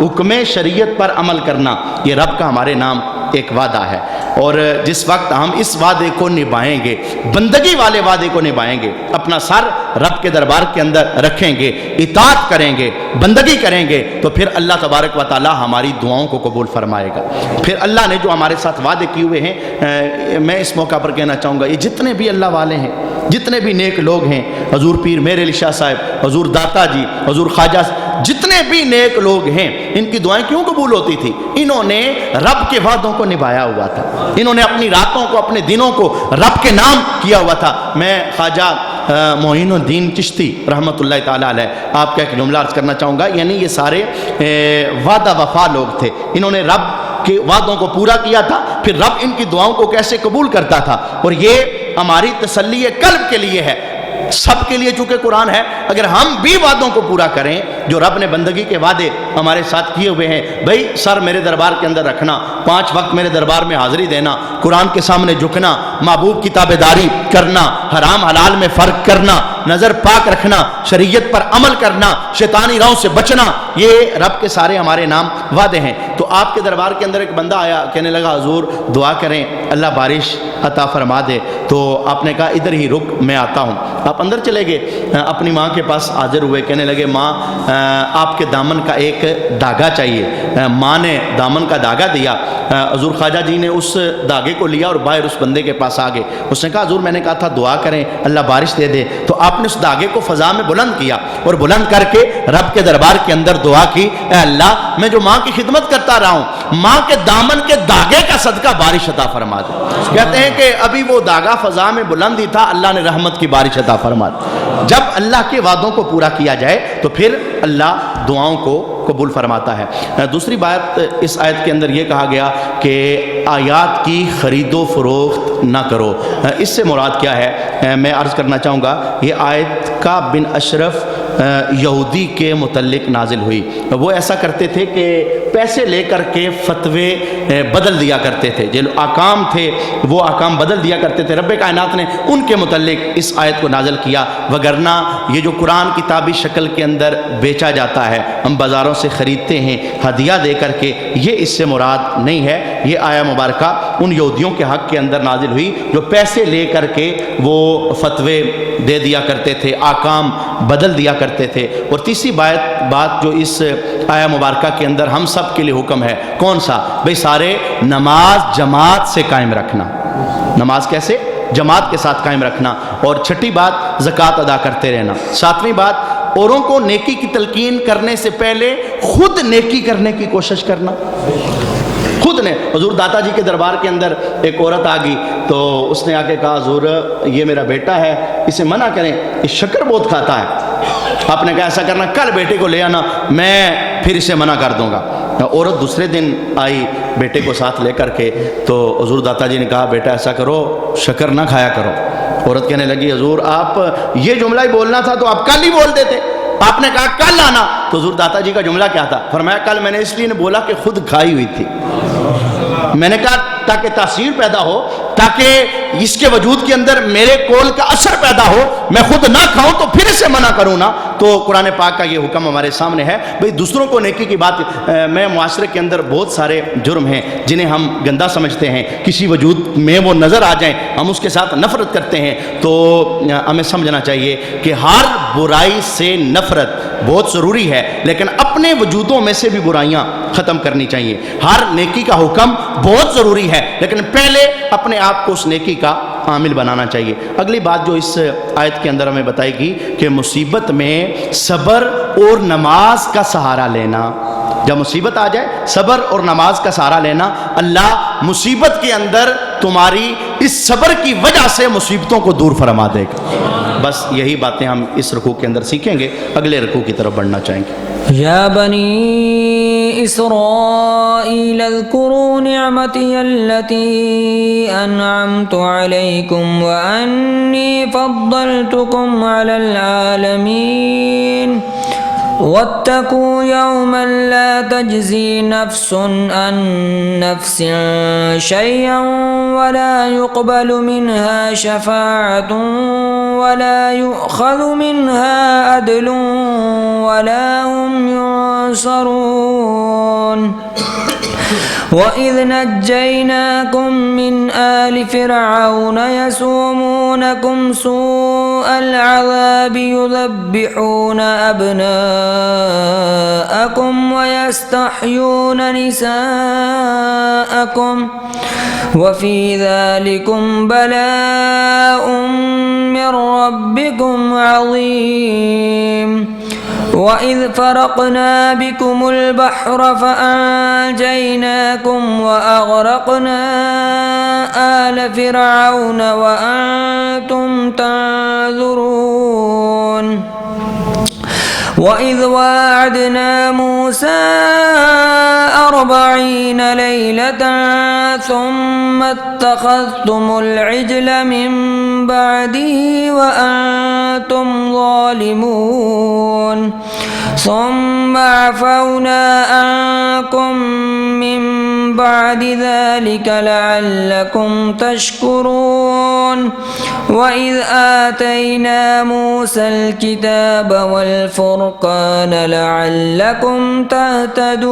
حکم شریعت پر عمل کرنا یہ رب کا ہمارے نام ایک وعدہ ہے, اور جس وقت ہم اس وعدے کو نبھائیں گے, بندگی والے وعدے کو نبھائیں گے, اپنا سر رب کے دربار کے اندر رکھیں گے, اطاعت کریں گے, بندگی کریں گے, تو پھر اللہ تبارک و تعالی ہماری دعاؤں کو قبول فرمائے گا. پھر اللہ نے جو ہمارے ساتھ وعدے کیے ہوئے ہیں, میں اس موقع پر کہنا چاہوں گا یہ جتنے بھی اللہ والے ہیں, جتنے بھی نیک لوگ ہیں, حضور پیر میر علی شاہ صاحب, حضور داتا جی, حضور خواجہ, جتنے بھی نیک لوگ ہیں ان کی دعائیں کیوں قبول ہوتی تھی؟ انہوں نے رب کے وعدوں کو نبھایا ہوا تھا, انہوں نے اپنی راتوں کو اپنے دنوں کو رب کے نام کیا ہوا تھا. میں خواجہ معین الدین چشتی رحمۃ اللہ تعالیٰ علیہ، آپ کا ایک جملہ عرض کرنا چاہوں گا. یعنی یہ سارے وعدہ وفا لوگ تھے، انہوں نے رب کے وعدوں کو پورا کیا تھا، پھر رب ان کی دعاؤں کو کیسے قبول کرتا تھا. اور یہ ہماری تسلی قلب کے لیے ہے، سب کے لیے چونکہ قرآن ہے. اگر ہم بھی وعدوں کو پورا کریں جو رب نے بندگی کے وعدے ہمارے ساتھ کیے ہوئے ہیں، بھئی سر میرے دربار کے اندر رکھنا، 5 وقت میرے دربار میں حاضری دینا، قرآن کے سامنے جھکنا، محبوب کی تابعداری کرنا، حرام حلال میں فرق کرنا، نظر پاک رکھنا، شریعت پر عمل کرنا، شیطانی راہوں سے بچنا، یہ رب کے سارے ہمارے نام وعدے ہیں. تو آپ کے دربار کے اندر ایک بندہ آیا، کہنے لگا حضور دعا کریں اللہ بارش عطا فرما دے. تو آپ نے کہا ادھر ہی رک میں آتا ہوں. آپ اندر چلے گئے، اپنی ماں کے پاس حاضر ہوئے، کہنے لگے ماں آپ کے دامن کا ایک دھاگا چاہیے. ماں نے دامن کا دھاگا دیا. حضور خواجہ جی نے اس دھاگے کو لیا اور باہر اس بندے کے پاس آ گئے. اس نے کہا حضور میں نے کہا تھا دعا کریں اللہ بارش دے دے. تو آپ نے اس دھاگے کو فضا میں بلند کیا اور بلند کر کے رب کے دربار کے اندر دعا کی، اے اللہ میں جو ماں کی خدمت کرتا رہا ہوں، ماں کے دامن کے دھاگے کا صدقہ بارش عطا فرما دے. کہتے ہیں کہ ابھی وہ دھاگا فضا میں بلند ہی تھا، اللہ نے رحمت کی بارش عطا فرما دی. جب اللہ کے وعدوں کو پورا کیا جائے تو پھر اللہ دعاؤں کو قبول فرماتا ہے. دوسری بات اس آیت کے اندر یہ کہا گیا کہ آیات کی خرید و فروخت نہ کرو. اس سے مراد کیا ہے میں عرض کرنا چاہوں گا. یہ آیت کا بن اشرف یہودی کے متعلق نازل ہوئی. وہ ایسا کرتے تھے کہ پیسے لے کر کے فتوے بدل دیا کرتے تھے، جو احکام تھے وہ احکام بدل دیا کرتے تھے. رب کائنات نے ان کے متعلق اس آیت کو نازل کیا. وگرنہ یہ جو قرآن کتابی شکل کے اندر بیچا جاتا ہے، ہم بازاروں سے خریدتے ہیں ہدیہ دے کر کے، یہ اس سے مراد نہیں ہے. یہ آیہ مبارکہ ان یہودیوں کے حق کے اندر نازل ہوئی جو پیسے لے کر کے وہ فتوے دے دیا کرتے تھے، احکام بدل دیا کرتے تھے. اور تیسری بات جو اس آیہ مبارکہ کے اندر ہم سب کے لیے حکم ہے، کون سا؟ بھئی سارے نماز جماعت سے قائم رکھنا. نماز کیسے؟ جماعت کے ساتھ قائم رکھنا. اور چھٹی بات زکوٰۃ ادا کرتے رہنا. ساتویں بات اوروں کو نیکی کی تلقین کرنے سے پہلے خود نیکی کرنے کی کوشش کرنا. خود نے حضور داتا جی کے دربار کے اندر ایک عورت آ گئی تو اس نے آ کے کہا حضور یہ میرا بیٹا ہے، اسے منع کریں، یہ شکر بہت کھاتا ہے. آپ نے کہا ایسا کرنا کل بیٹے کو لے آنا، میں پھر اسے منع کر دوں گا. عورت دوسرے دن آئی بیٹے کو ساتھ لے کر کے، تو حضور داتا جی نے کہا بیٹا ایسا کرو شکر نہ کھایا کرو. عورت کہنے لگی حضور آپ یہ جملہ ہی بولنا تھا تو آپ کل ہی بول دیتے. آپ نے کہا کل آنا. تو حضور داتا جی کا جملہ کیا تھا؟ فرمایا کل میں نے اس لیے بولا کہ خود کھائی ہوئی تھی. میں نے کہا تاکہ تاثیر پیدا ہو، تاکہ اس کے وجود کے اندر میرے قول کا اثر پیدا ہو، میں خود نہ کھاؤں تو پھر اسے منع کروں نا. تو قرآن پاک کا یہ حکم ہمارے سامنے ہے. بھئی دوسروں کو نیکی کی بات میں معاشرے کے اندر بہت سارے جرم ہیں جنہیں ہم گندا سمجھتے ہیں، کسی وجود میں وہ نظر آ جائیں ہم اس کے ساتھ نفرت کرتے ہیں. تو ہمیں سمجھنا چاہیے کہ ہر برائی سے نفرت بہت ضروری ہے، لیکن اپنے وجودوں میں سے بھی برائیاں ختم کرنی چاہیے. ہر نیکی کا حکم بہت ضروری ہے، لیکن پہلے اپنے آپ کو اس نیکی کا عامل بنانا چاہیے. اگلی بات جو اس آیت کے اندر ہمیں بتائی گی کہ مصیبت میں صبر اور نماز کا سہارا لینا. جب مصیبت آ جائے صبر اور نماز کا سہارا لینا. اللہ مصیبت کے اندر تمہاری اس صبر کی وجہ سے مصیبتوں کو دور فرما دے گا. بس یہی باتیں ہم اس رکوع کے اندر سیکھیں گے. اگلے رکوع کی طرف بڑھنا چاہیں گے. یا بنی اسرائیل اذکروا نعمتی التي انعمت علیکم وانی فضلتکم علی العالمین واتقوا يوما لا تجزي نفس عن نفس شيئا ولا يقبل منها شفاعة ولا يؤخذ منها عدل ولا هم ينصرون وَإِذْ نَجَّيْنَاكُمْ مِنْ آلِ فِرْعَوْنَ يَسُومُونَكُمْ سُوءَ الْعَذَابِ يُذَبِّحُونَ أَبْنَاءَكُمْ وَيَسْتَحْيُونَ نِسَاءَكُمْ وَفِي ذَلِكُمْ بَلَاءٌ مِّن رَّبِّكُمْ عَظِيمٌ وَإِذْ فَرَقْنَا بِكُمُ الْبَحْرَ فَأَنْجَيْنَاكُمْ وَأَغْرَقْنَا آلَ آل فرعون وأنتم تنظرون وإذ واعدنا موسى 40 ليلة ثم اتخذتم العجل من بعده وأنتم ظالمون ثم عفونا عنكم من بعد ذلك لعلكم تشكرون وإذ آتينا موسى الكتاب والفرقان لعلكم تهتدون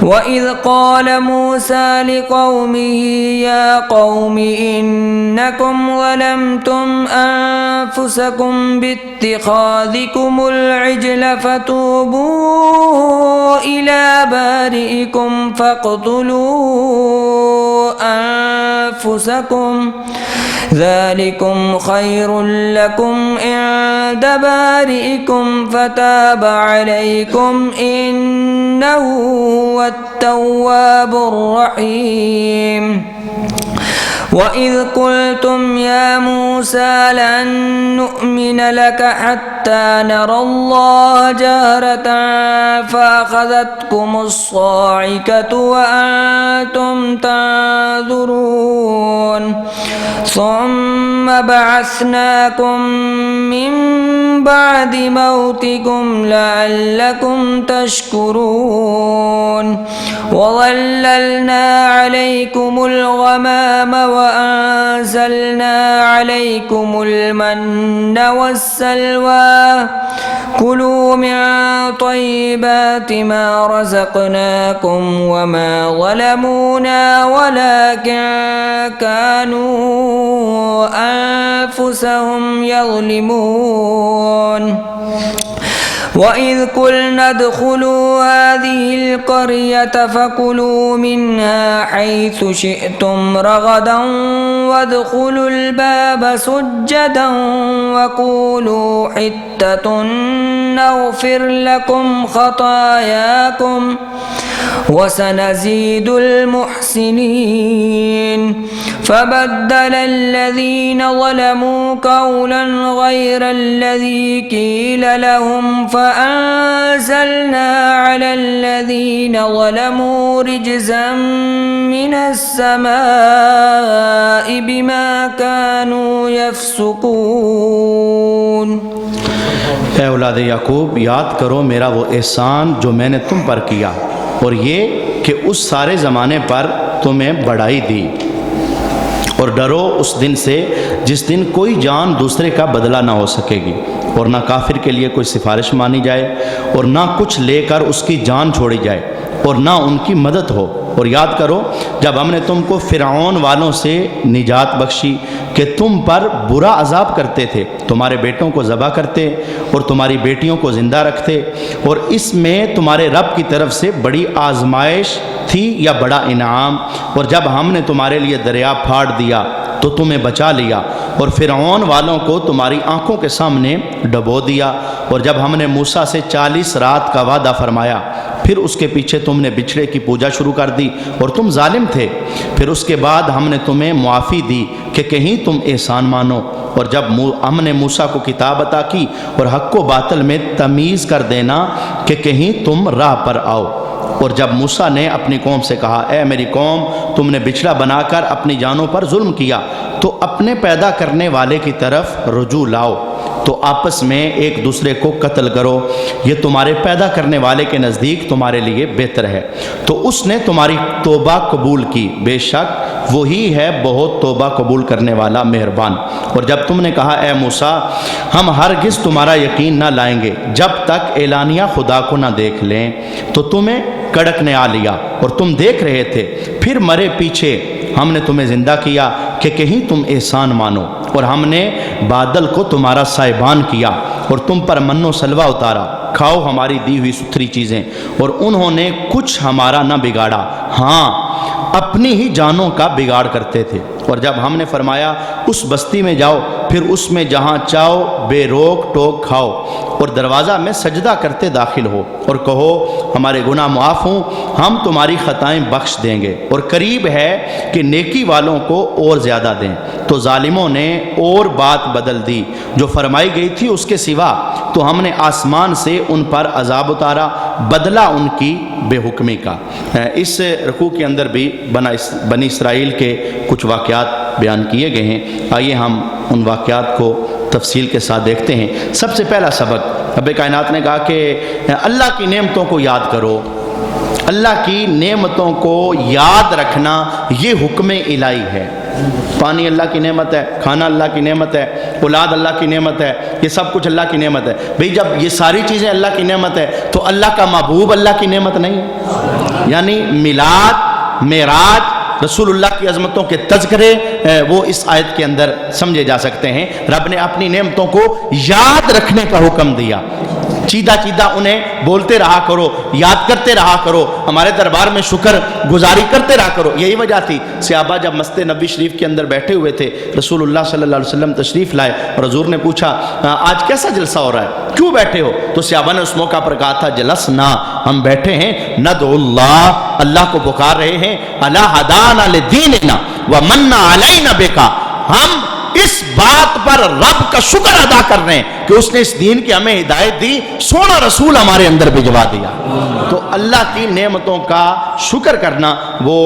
وإذ قال موسى لقومه يا قوم إنكم ظلمتم أنفسكم باتخاذكم العجل فتوبوا إلى بارئكم فاقتلوا أنفسكم ذلكم خير لكم عند بارئكم فتاب عليكم إنه هو التواب الرحيم وإذ قلتم يا موسى لن نؤمن لك حتى نرى الله جهرة فأخذتكم الصاعقة وأنتم تنظرون ثم بعثناكم من بعد موتكم لعلكم تشكرون وظللنا عليكم الغمام وأنزلنا عليكم المن والسلوى كلوا من طيبات ما رزقناكم وما ظلمونا ولكن كانوا أنفسهم يظلمون وإذ قلنا ادخلوا هذه القرية فكلوا منها حيث شئتم رغدا وادخلوا الباب سجدا وقولوا حتة نغفر لكم خطاياكم وسنزيد المحسنين فبدل الذين ظلموا قولا غير الذي قيل لهم فأنزلنا على الذين ظلموا رجزا من السماء بما كانوا يفسقون۔ اے اولاد یعقوب، یاد کرو میرا وہ احسان جو میں نے تم پر کیا، اور یہ کہ اس سارے زمانے پر تمہیں بڑائی دی، اور ڈرو اس دن سے جس دن کوئی جان دوسرے کا بدلہ نہ ہو سکے گی، اور نہ کافر کے لیے کوئی سفارش مانی جائے، اور نہ کچھ لے کر اس کی جان چھوڑی جائے، اور نہ ان کی مدد ہو۔ اور یاد کرو جب ہم نے تم کو فرعون والوں سے نجات بخشی کہ تم پر برا عذاب کرتے تھے، تمہارے بیٹوں کو ذبح کرتے اور تمہاری بیٹیوں کو زندہ رکھتے، اور اس میں تمہارے رب کی طرف سے بڑی آزمائش تھی یا بڑا انعام، اور جب ہم نے تمہارے لیے دریا پھاڑ دیا تو تمہیں بچا لیا، اور فرعون والوں کو تمہاری آنکھوں کے سامنے ڈبو دیا، اور جب ہم نے موسیٰ سے 40 رات کا وعدہ فرمایا، پھر اس کے پیچھے تم نے بچھڑے کی پوجا شروع کر دی اور تم ظالم تھے، پھر اس کے بعد ہم نے تمہیں معافی دی کہ کہیں تم احسان مانو، اور جب ہم نے موسیٰ کو کتاب عطا کی اور حق و باطل میں تمیز کر دینا کہ کہیں تم راہ پر آؤ۔ اور جب موسیٰ نے اپنی قوم سے کہا اے میری قوم، تم نے بچھڑا بنا کر اپنی جانوں پر ظلم کیا، تو اپنے پیدا کرنے والے کی طرف رجوع لاؤ، تو آپس میں ایک دوسرے کو قتل کرو، یہ تمہارے پیدا کرنے والے کے نزدیک تمہارے لیے بہتر ہے، تو اس نے تمہاری توبہ قبول کی، بے شک وہی ہے بہت توبہ قبول کرنے والا مہربان۔ اور جب تم نے کہا اے موسیٰ، ہم ہرگز تمہارا یقین نہ لائیں گے جب تک اعلانیہ خدا کو نہ دیکھ لیں، تو تمہیں کڑک نے آ لیا اور تم دیکھ رہے تھے، پھر مرے پیچھے ہم نے تمہیں زندہ کیا کہ کہیں تم احسان مانو، اور ہم نے بادل کو تمہارا سائبان کیا اور تم پر من و سلوہ اتارا، کھاؤ ہماری دی ہوئی ستھری چیزیں، اور انہوں نے کچھ ہمارا نہ بگاڑا، ہاں اپنی ہی جانوں کا بگاڑ کرتے تھے، اور جب ہم نے فرمایا اس بستی میں جاؤ پھر اس میں جہاں چاہو بے روک ٹوک کھاؤ اور دروازہ میں سجدہ کرتے داخل ہو اور کہو ہمارے گناہ معاف ہوں ہم تمہاری خطائیں بخش دیں گے اور قریب ہے کہ نیکی والوں کو اور زیادہ دیں۔ تو ظالموں نے اور بات بدل دی جو فرمائی گئی تھی اس کے سوا، تو ہم نے آسمان سے ان پر عذاب اتارا بدلہ ان کی بے حکمی کا۔ اس رکوع کے اندر بھی بنی اسرائیل کے کچھ واقعات بیان کیے گئے ہیں۔ آئیے ہم ان واقعات کو تفصیل کے ساتھ دیکھتے ہیں۔ سب سے پہلا سبق رب کائنات نے کہا کہ اللہ کی نعمتوں کو یاد کرو۔ اللہ کی نعمتوں کو یاد رکھنا یہ حکم الہی ہے۔ پانی اللہ کی نعمت ہے، کھانا اللہ کی نعمت ہے، اولاد اللہ کی نعمت ہے، یہ سب کچھ اللہ کی نعمت ہے۔ بھئی جب یہ ساری چیزیں اللہ کی نعمت ہے تو اللہ کا محبوب اللہ کی نعمت نہیں ہے؟ یعنی میلاد، معراج، رسول اللہ کی عظمتوں کے تذکرے وہ اس آیت کے اندر سمجھے جا سکتے ہیں۔ رب نے اپنی نعمتوں کو یاد رکھنے کا حکم دیا۔ چیدہ چیدہ انہیں بولتے رہا کرو، یاد کرتے رہا کرو، ہمارے دربار میں شکر گزاری کرتے رہا کرو۔ یہی وجہ تھی صحابہ جب مسجد نبوی شریف کے اندر بیٹھے ہوئے تھے، رسول اللہ صلی اللہ علیہ وسلم تشریف لائے اور حضور نے پوچھا آج کیسا جلسہ ہو رہا ہے، کیوں بیٹھے ہو؟ تو صحابہ نے اس موقع پر کہا تھا جلسنا، ہم بیٹھے ہیں ندعو اللہ، اللہ کو پکار رہے ہیں، الا ہدانا لدیننا ومن علینا بکا، ہم اس بات پر رب کا شکر ادا کر رہے ہیں کہ اس نے اس دین کی ہمیں ہدایت دی، سونا رسول ہمارے اندر بھجوا دیا۔ تو اللہ کی نعمتوں کا شکر کرنا وہ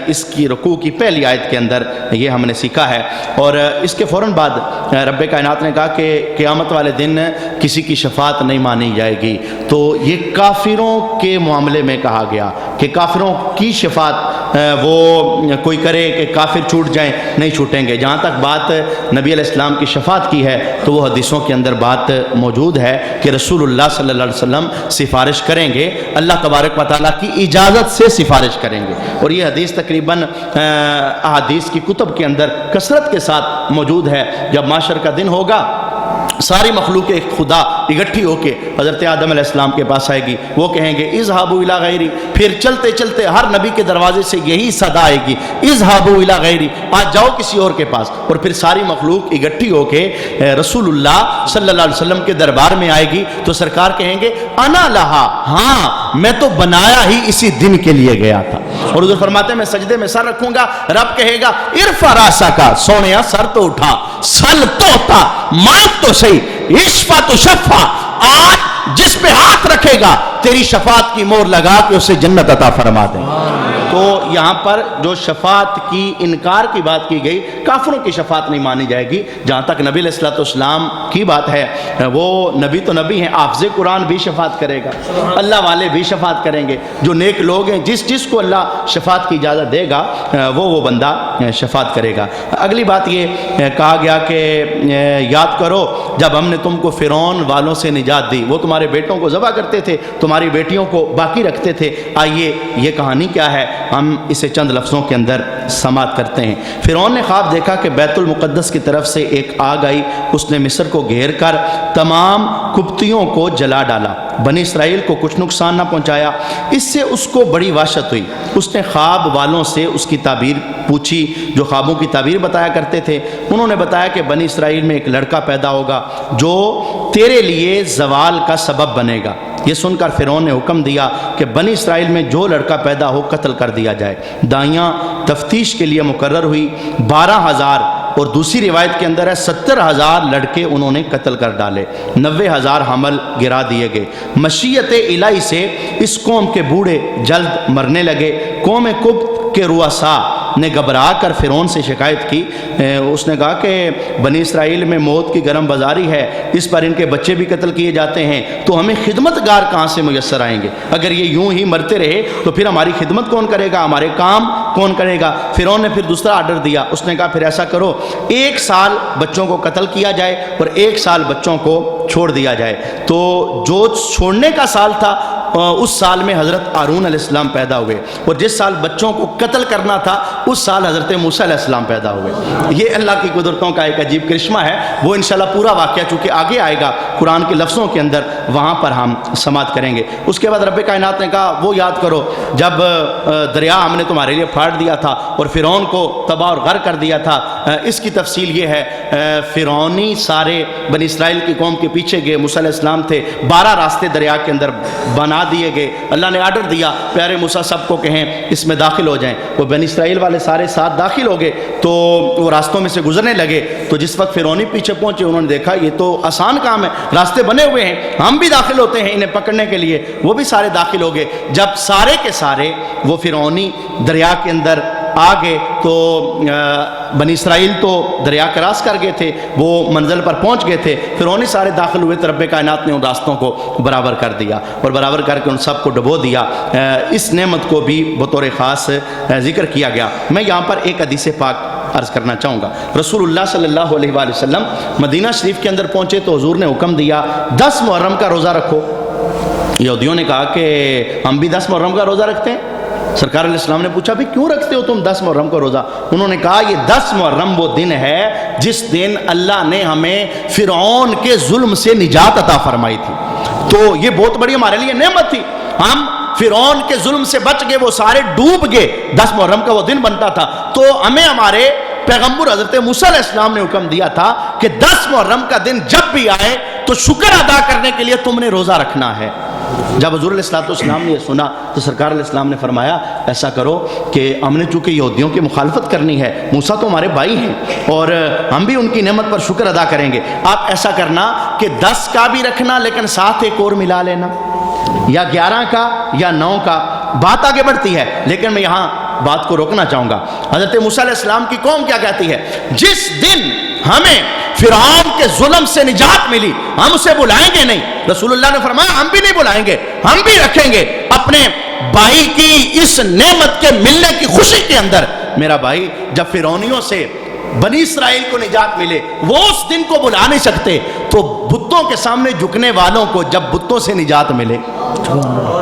اس کی رکوع کی پہلی آیت کے اندر یہ ہم نے سیکھا ہے۔ اور اس کے فوراً بعد رب کائنات نے کہا کہ قیامت والے دن کسی کی شفاعت نہیں مانی جائے گی۔ تو یہ کافروں کے معاملے میں کہا گیا کہ کافروں کی شفاعت وہ کوئی کرے کہ کافر چھوٹ جائیں، نہیں چھوٹیں گے۔ جہاں تک بات نبی علیہ السلام کی شفاعت کی ہے تو وہ حدیثوں کے اندر بات موجود ہے کہ رسول اللہ صلی اللہ علیہ وسلم سفارش کریں گے، اللہ تبارک و تعالیٰ کی اجازت سے سفارش کریں گے۔ اور یہ حدیث تقریباً احادیث کی کتب کے اندر کثرت کے ساتھ موجود ہے۔ جب معاشر کا دن ہوگا ساری مخلوق خدا اکٹھی ہو کے حضرت آدم علیہ السلام کے پاس آئے گی، وہ کہیں گے اذهبوا الی غیری، پھر چلتے چلتے ہر نبی کے دروازے سے یہی صدا آئے گی اذهبوا الی غیری، آج جاؤ کسی اور کے پاس۔ اور پھر ساری مخلوق اکٹھی ہو کے رسول اللہ صلی اللہ علیہ وسلم کے دربار میں آئے گی تو سرکار کہیں گے انا لہا، ہاں میں تو بنایا ہی اسی دن کے لیے گیا تھا۔ اور حضور فرماتے ہیں میں سجدے میں سر رکھوں گا، رب کہے گا ارفع راسک، سونیا سر تو اٹھا، سل توتا، مانگ تو صحیح، اشفع تو شفع، آج جس پہ ہاتھ رکھے گا تیری شفاعت کی مور لگا کے اسے جنت عطا فرما دیں۔ تو یہاں پر جو شفاعت کی انکار کی بات کی گئی، کافروں کی شفاعت نہیں مانی جائے گی۔ جہاں تک نبی علیہ الصلوۃ والسلام کی بات ہے، وہ نبی تو نبی ہیں، حافظ قرآن بھی شفاعت کرے گا، اللہ والے بھی شفاعت کریں گے، جو نیک لوگ ہیں جس کو اللہ شفاعت کی اجازت دے گا وہ بندہ شفاعت کرے گا۔ اگلی بات یہ کہا گیا کہ یاد کرو جب ہم نے تم کو فرعون والوں سے نجات دی، وہ تمہارے بیٹوں کو ذبح کرتے تھے، تمہاری بیٹیوں کو باقی رکھتے تھے۔ آئیے یہ کہانی کیا ہے، ہم اسے چند لفظوں کے اندر سماعت کرتے ہیں۔ فرعون نے خواب دیکھا کہ بیت المقدس کی طرف سے ایک آگ آئی، اس نے مصر کو گھیر کر تمام قبطیوں کو جلا ڈالا، بنی اسرائیل کو کچھ نقصان نہ پہنچایا۔ اس سے اس کو بڑی وحشت ہوئی، اس نے خواب والوں سے اس کی تعبیر پوچھی جو خوابوں کی تعبیر بتایا کرتے تھے۔ انہوں نے بتایا کہ بنی اسرائیل میں ایک لڑکا پیدا ہوگا جو تیرے لیے زوال کا سبب بنے گا۔ یہ سن کر فرعون نے حکم دیا کہ بنی اسرائیل میں جو لڑکا پیدا ہو قتل کر دیا جائے۔ دائیاں تفتیش کے لیے مقرر ہوئی، 12,000 اور دوسری روایت کے اندر ہے 70,000 لڑکے انہوں نے قتل کر ڈالے، 90,000 حمل گرا دیے گئے۔ مشیت الہی سے اس قوم کے بوڑھے جلد مرنے لگے۔ قوم قبط کے رؤساء نے گھبرا کر فرعون سے شکایت کی، اس نے کہا کہ بنی اسرائیل میں موت کی گرم بازاری ہے، اس پر ان کے بچے بھی قتل کیے جاتے ہیں، تو ہمیں خدمتگار کہاں سے میسر آئیں گے؟ اگر یہ یوں ہی مرتے رہے تو پھر ہماری خدمت کون کرے گا، ہمارے کام کون کرے گا؟ فرعون نے پھر دوسرا آرڈر دیا، اس نے کہا پھر ایسا کرو 1 سال بچوں کو قتل کیا جائے اور 1 سال بچوں کو چھوڑ دیا جائے۔ تو جو چھوڑنے کا سال تھا اس سال میں حضرت ہارون علیہ السلام پیدا ہوئے، اور جس سال بچوں کو قتل کرنا تھا اس سال حضرت موسیٰ علیہ السلام پیدا ہوئے۔ یہ اللہ کی قدرتوں کا ایک عجیب کرشمہ ہے۔ وہ انشاءاللہ پورا واقعہ چونکہ آگے آئے گا قرآن کے لفظوں کے اندر، وہاں پر ہم سماعت کریں گے۔ اس کے بعد رب کائنات نے کہا وہ یاد کرو جب دریا ہم نے تمہارے لیے پھاڑ دیا تھا اور فرعون کو تباہ اور غرق کر دیا تھا۔ اس کی تفصیل یہ ہے، فرعونی سارے بنی اسرائیل کی قوم کے پیچھے گئے، موسیٰ علیہ السلام تھے، 12 راستے دریا کے اندر بنا دیے گئے۔ اللہ نے آرڈر دیا پیارے موسیٰ سب کو کہیں اس میں داخل ہو جائیں۔ وہ بنی اسرائیل والے سارے ساتھ داخل ہو گئے تو وہ راستوں میں سے گزرنے لگے، تو جس وقت فرعونی پیچھے پہنچے انہوں نے دیکھا یہ تو آسان کام ہے، راستے بنے ہوئے ہیں، ہم بھی داخل ہوتے ہیں انہیں پکڑنے کے لیے۔ وہ بھی سارے داخل ہو گئے۔ جب سارے کے سارے وہ فرعونی دریا کے اندر آ گئے تو بنی اسرائیل تو دریا کراس کر گئے تھے، وہ منزل پر پہنچ گئے تھے، فرعونی سارے داخل ہوئے تو رب کائنات نے ان راستوں کو برابر کر دیا اور برابر کر کے ان سب کو ڈبو دیا۔ اس نعمت کو بھی بطور خاص ذکر کیا گیا۔ میں یہاں پر ایک حدیث پاک عرض کرنا چاہوں گا۔ رسول اللہ صلی اللہ علیہ وآلہ وسلم مدینہ شریف کے اندر پہنچے تو حضور نے حکم دیا 10 محرم کا روزہ رکھو۔ یہودیوں نے کہا کہ ہم بھی 10 محرم کا روزہ رکھتے ہیں۔ سرکار علیہ السلام نے پوچھا بھی کیوں رکھتے ہو تم 10 محرم کا روزہ؟ انہوں نے کہا یہ 10 محرم وہ دن ہے جس دن اللہ نے ہمیں فرعون کے ظلم سے نجات عطا فرمائی تھی، تو یہ بہت بڑی ہمارے لیے نعمت تھی، ہم فرعون کے ظلم سے بچ گئے، وہ سارے ڈوب گئے، 10 محرم کا وہ دن بنتا تھا، تو ہمیں ہمارے پیغمبر حضرت موسیٰ علیہ السلام نے حکم دیا تھا کہ 10 محرم کا دن جب بھی آئے تو شکر ادا کرنے کے لیے تم نے روزہ رکھنا ہے۔ جب حضور علیہ السلام نے یہ سنا تو سرکار علیہ السلام نے فرمایا ایسا کرو کہ ہم نے چونکہ یہودیوں کی مخالفت کرنی ہے، موسیٰ تو ہمارے بھائی ہیں اور ہم بھی ان کی نعمت پر شکر ادا کریں گے، آپ ایسا کرنا کہ 10 کا بھی رکھنا لیکن ساتھ ایک اور ملا لینا، یا 11 کا یا 9 کا۔ بات آگے بڑھتی ہے لیکن میں یہاں بات کو روکنا چاہوں گا۔ حضرت موسیٰ علیہ السلام کی قوم کیا کہتی ہے؟ جس دن ہمیں فرعون کے ظلم سے نجات ملی ہم اسے بلائیں گے نہیں۔ رسول اللہ نے فرمایا ہم بھی نہیں بلائیں گے، ہم بھی رکھیں گے اپنے بھائی کی اس نعمت کے ملنے کی خوشی کے اندر۔ میرا بھائی جب فرعونیوں سے بنی اسرائیل کو نجات ملے وہ اس دن کو بلا نہیں سکتے، تو بتوں کے سامنے جھکنے والوں کو جب بتوں سے نجات ملے،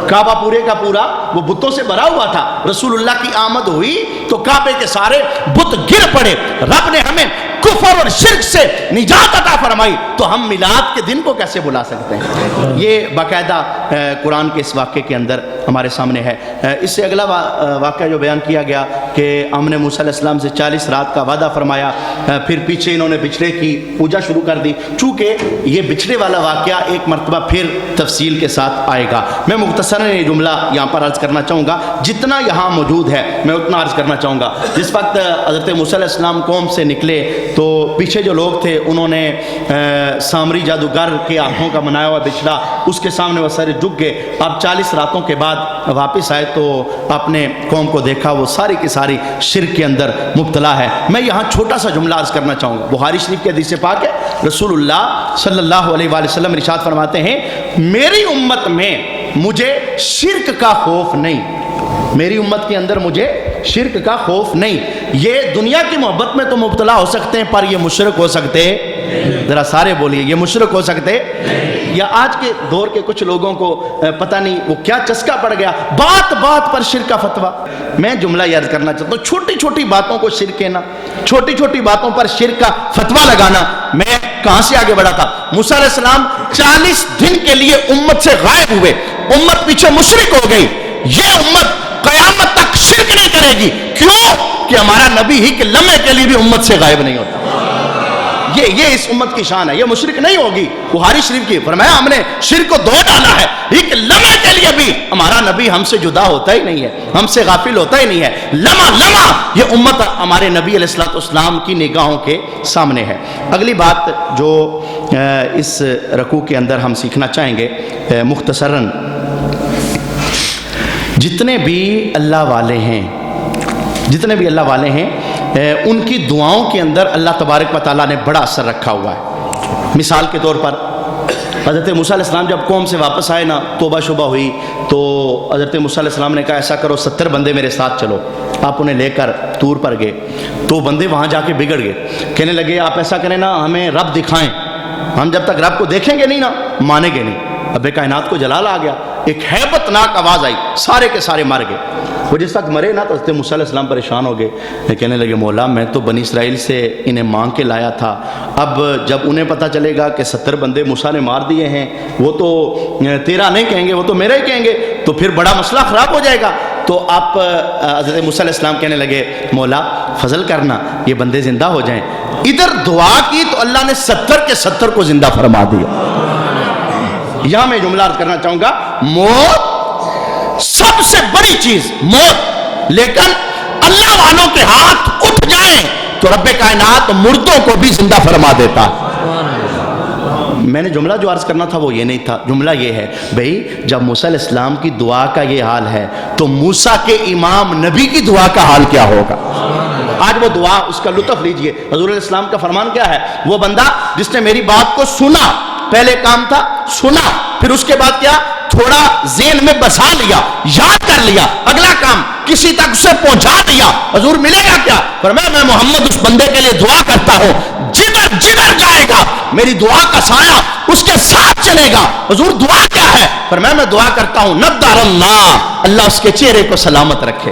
کعبہ پورے کا پورا وہ بتوں سے بھرا ہوا تھا، رسول اللہ کی آمد ہوئی تو کعبے کے سارے بت گر پڑے، رب نے ہمیں کفر اور شرک سے نجات عطا فرمائی، تو ہم میلاد کے دن کو کیسے بلا سکتے ہیں؟ یہ باقاعدہ قرآن کے اس واقعے کے اندر ہمارے سامنے ہے۔ اس سے اگلا واقعہ جو بیان کیا گیا کہ ہم نے موسیٰ علیہ السلام سے 40 رات کا وعدہ فرمایا، پھر پیچھے انہوں نے بچھڑے کی پوجا شروع کر دی۔ چونکہ یہ بچھڑے والا واقعہ ایک مرتبہ پھر تفصیل کے ساتھ آئے گا، میں مختصراً یہ جملہ یہاں پر عرض کرنا چاہوں گا، جتنا یہاں موجود ہے میں اتنا عرض کرنا چاہوں گا۔ جس وقت حضرت موسیٰ علیہ السلام قوم سے نکلے تو پیچھے جو لوگ تھے انہوں نے سامری جادوگر کے ہاتھوں کا بنایا ہوا بچھڑا اس کے سامنے وہ سارے جھک گئے۔ اب 40 راتوں کے بعد واپس آئے تو اپنے قوم کو دیکھا وہ ساری کی ساری شرک کے اندر مبتلا ہے۔ میں یہاں چھوٹا سا جملہ عرض کرنا چاہوں گا، بخاری شریف کی حدیث پاک ہے، رسول اللہ صلی اللہ علیہ وآلہ وسلم ارشاد فرماتے ہیں میری امت میں مجھے شرک کا خوف نہیں، میری امت کے اندر مجھے شرک کا خوف نہیں۔ یہ دنیا کی محبت میں تو مبتلا ہو سکتے ہیں پر یہ مشرک ہو سکتے، ذرا سارے بولیے یہ مشرک ہو سکتے؟ یا آج کے دور کے کچھ لوگوں کو پتہ نہیں وہ کیا چسکا پڑ گیا، بات بات پر شرک کا فتویٰ۔ میں جملہ یہ عرض کرنا چاہتا ہوں، چھوٹی چھوٹی باتوں کو شرک کہنا، چھوٹی چھوٹی باتوں پر شرک کا فتویٰ لگانا۔ میں کہاں سے آگے بڑھا تھا؟ موسیٰ علیہ السلام 40 دن کے لیے امت سے غائب ہوئے، امت پیچھے مشرک ہو گئی، یہ امت قیامت تک شرک نہیں کرے گی۔ کیوں؟ کہ ہمارا نبی ہی کہ لمحے کے لیے بھی امت سے غائب نہیں ہوتا۔ یہ اس امت کی شان ہے، یہ مشرک نہیں ہوگی۔ بخاری شریف کی فرمایا ہم نے شرک کو دھو ڈالا ہے، ایک لمحے کے لیے بھی ہمارا نبی ہم سے جدا ہوتا ہی نہیں ہے، ہم سے غافل ہوتا ہی نہیں ہے۔ لمحہ لمحہ یہ امت ہمارے نبی علیہ الصلوۃ والسلام کی نگاہوں کے سامنے ہے۔ اگلی بات جو اس رکوع کے اندر ہم سیکھنا چاہیں گے مختصراً، جتنے بھی اللہ والے ہیں ان کی دعاؤں کے اندر اللہ تبارک و تعالیٰ نے بڑا اثر رکھا ہوا ہے۔ مثال کے طور پر حضرت موسیٰ علیہ السلام جب قوم سے واپس آئے نا، توبہ شبہ ہوئی تو حضرت موسیٰ علیہ السلام نے کہا ایسا کرو 70 بندے میرے ساتھ چلو۔ آپ انہیں لے کر طور پر گئے تو بندے وہاں جا کے بگڑ گئے، کہنے لگے آپ ایسا کریں نا ہمیں رب دکھائیں، ہم جب تک رب کو دیکھیں گے نہیں نا مانیں گے نہیں۔ رب کائنات کو جلال آ گیا، ایک ہیبت ناک آواز آئی، سارے کے سارے مر گئے۔ وہ جس وقت مرے نا تو حضرت موسیٰ علیہ السلام پریشان ہو گئے، کہنے لگے مولا میں تو بنی اسرائیل سے انہیں مانگ کے لایا تھا، اب جب انہیں پتہ چلے گا کہ 70 بندے موسیٰ نے مار دیے ہیں، وہ تو تیرا نہیں کہیں گے، وہ تو میرا ہی کہیں گے، تو پھر بڑا مسئلہ خراب ہو جائے گا۔ تو آپ حضرت موسیٰ علیہ السلام کہنے لگے مولا فضل کرنا یہ بندے زندہ ہو جائیں۔ ادھر دعا کی تو اللہ نے 70 کے 70 کو زندہ فرما دیا۔ یہاں میں جملہ عرض کرنا چاہوں گا، موت سب سے بڑی چیز موت، لیکن اللہ والوں کے ہاتھ اٹھ جائیں تو رب کائنات مردوں کو بھی زندہ فرما دیتا ہے۔ میں نے جملہ جو عرض کرنا تھا وہ یہ نہیں تھا، جملہ یہ ہے بھئی جب موسیٰ علیہ السلام کی دعا کا یہ حال ہے تو موسیٰ کے امام نبی کی دعا کا حال کیا ہوگا؟ آج وہ دعا اس کا لطف لیجئے۔ حضور علیہ السلام کا فرمان کیا ہے؟ وہ بندہ جس نے میری بات کو سنا، پہلے کام تھا سنا، پھر اس کے بعد کیا تھوڑا ذہن میں بسا لیا، یاد کر لیا، اگلا کام کسی تک اسے پہنچا دیا، حضور ملے گا کیا؟ فرمایا میں محمد اس بندے کے لیے دعا کرتا ہوں، جدھر جدھر جائے گا میری دعا کا سایہ اس کے ساتھ چلے گا۔ حضور دعا کیا ہے؟ فرمایا میں دعا کرتا ہوں نضر اللہ اس کے چہرے کو سلامت رکھے۔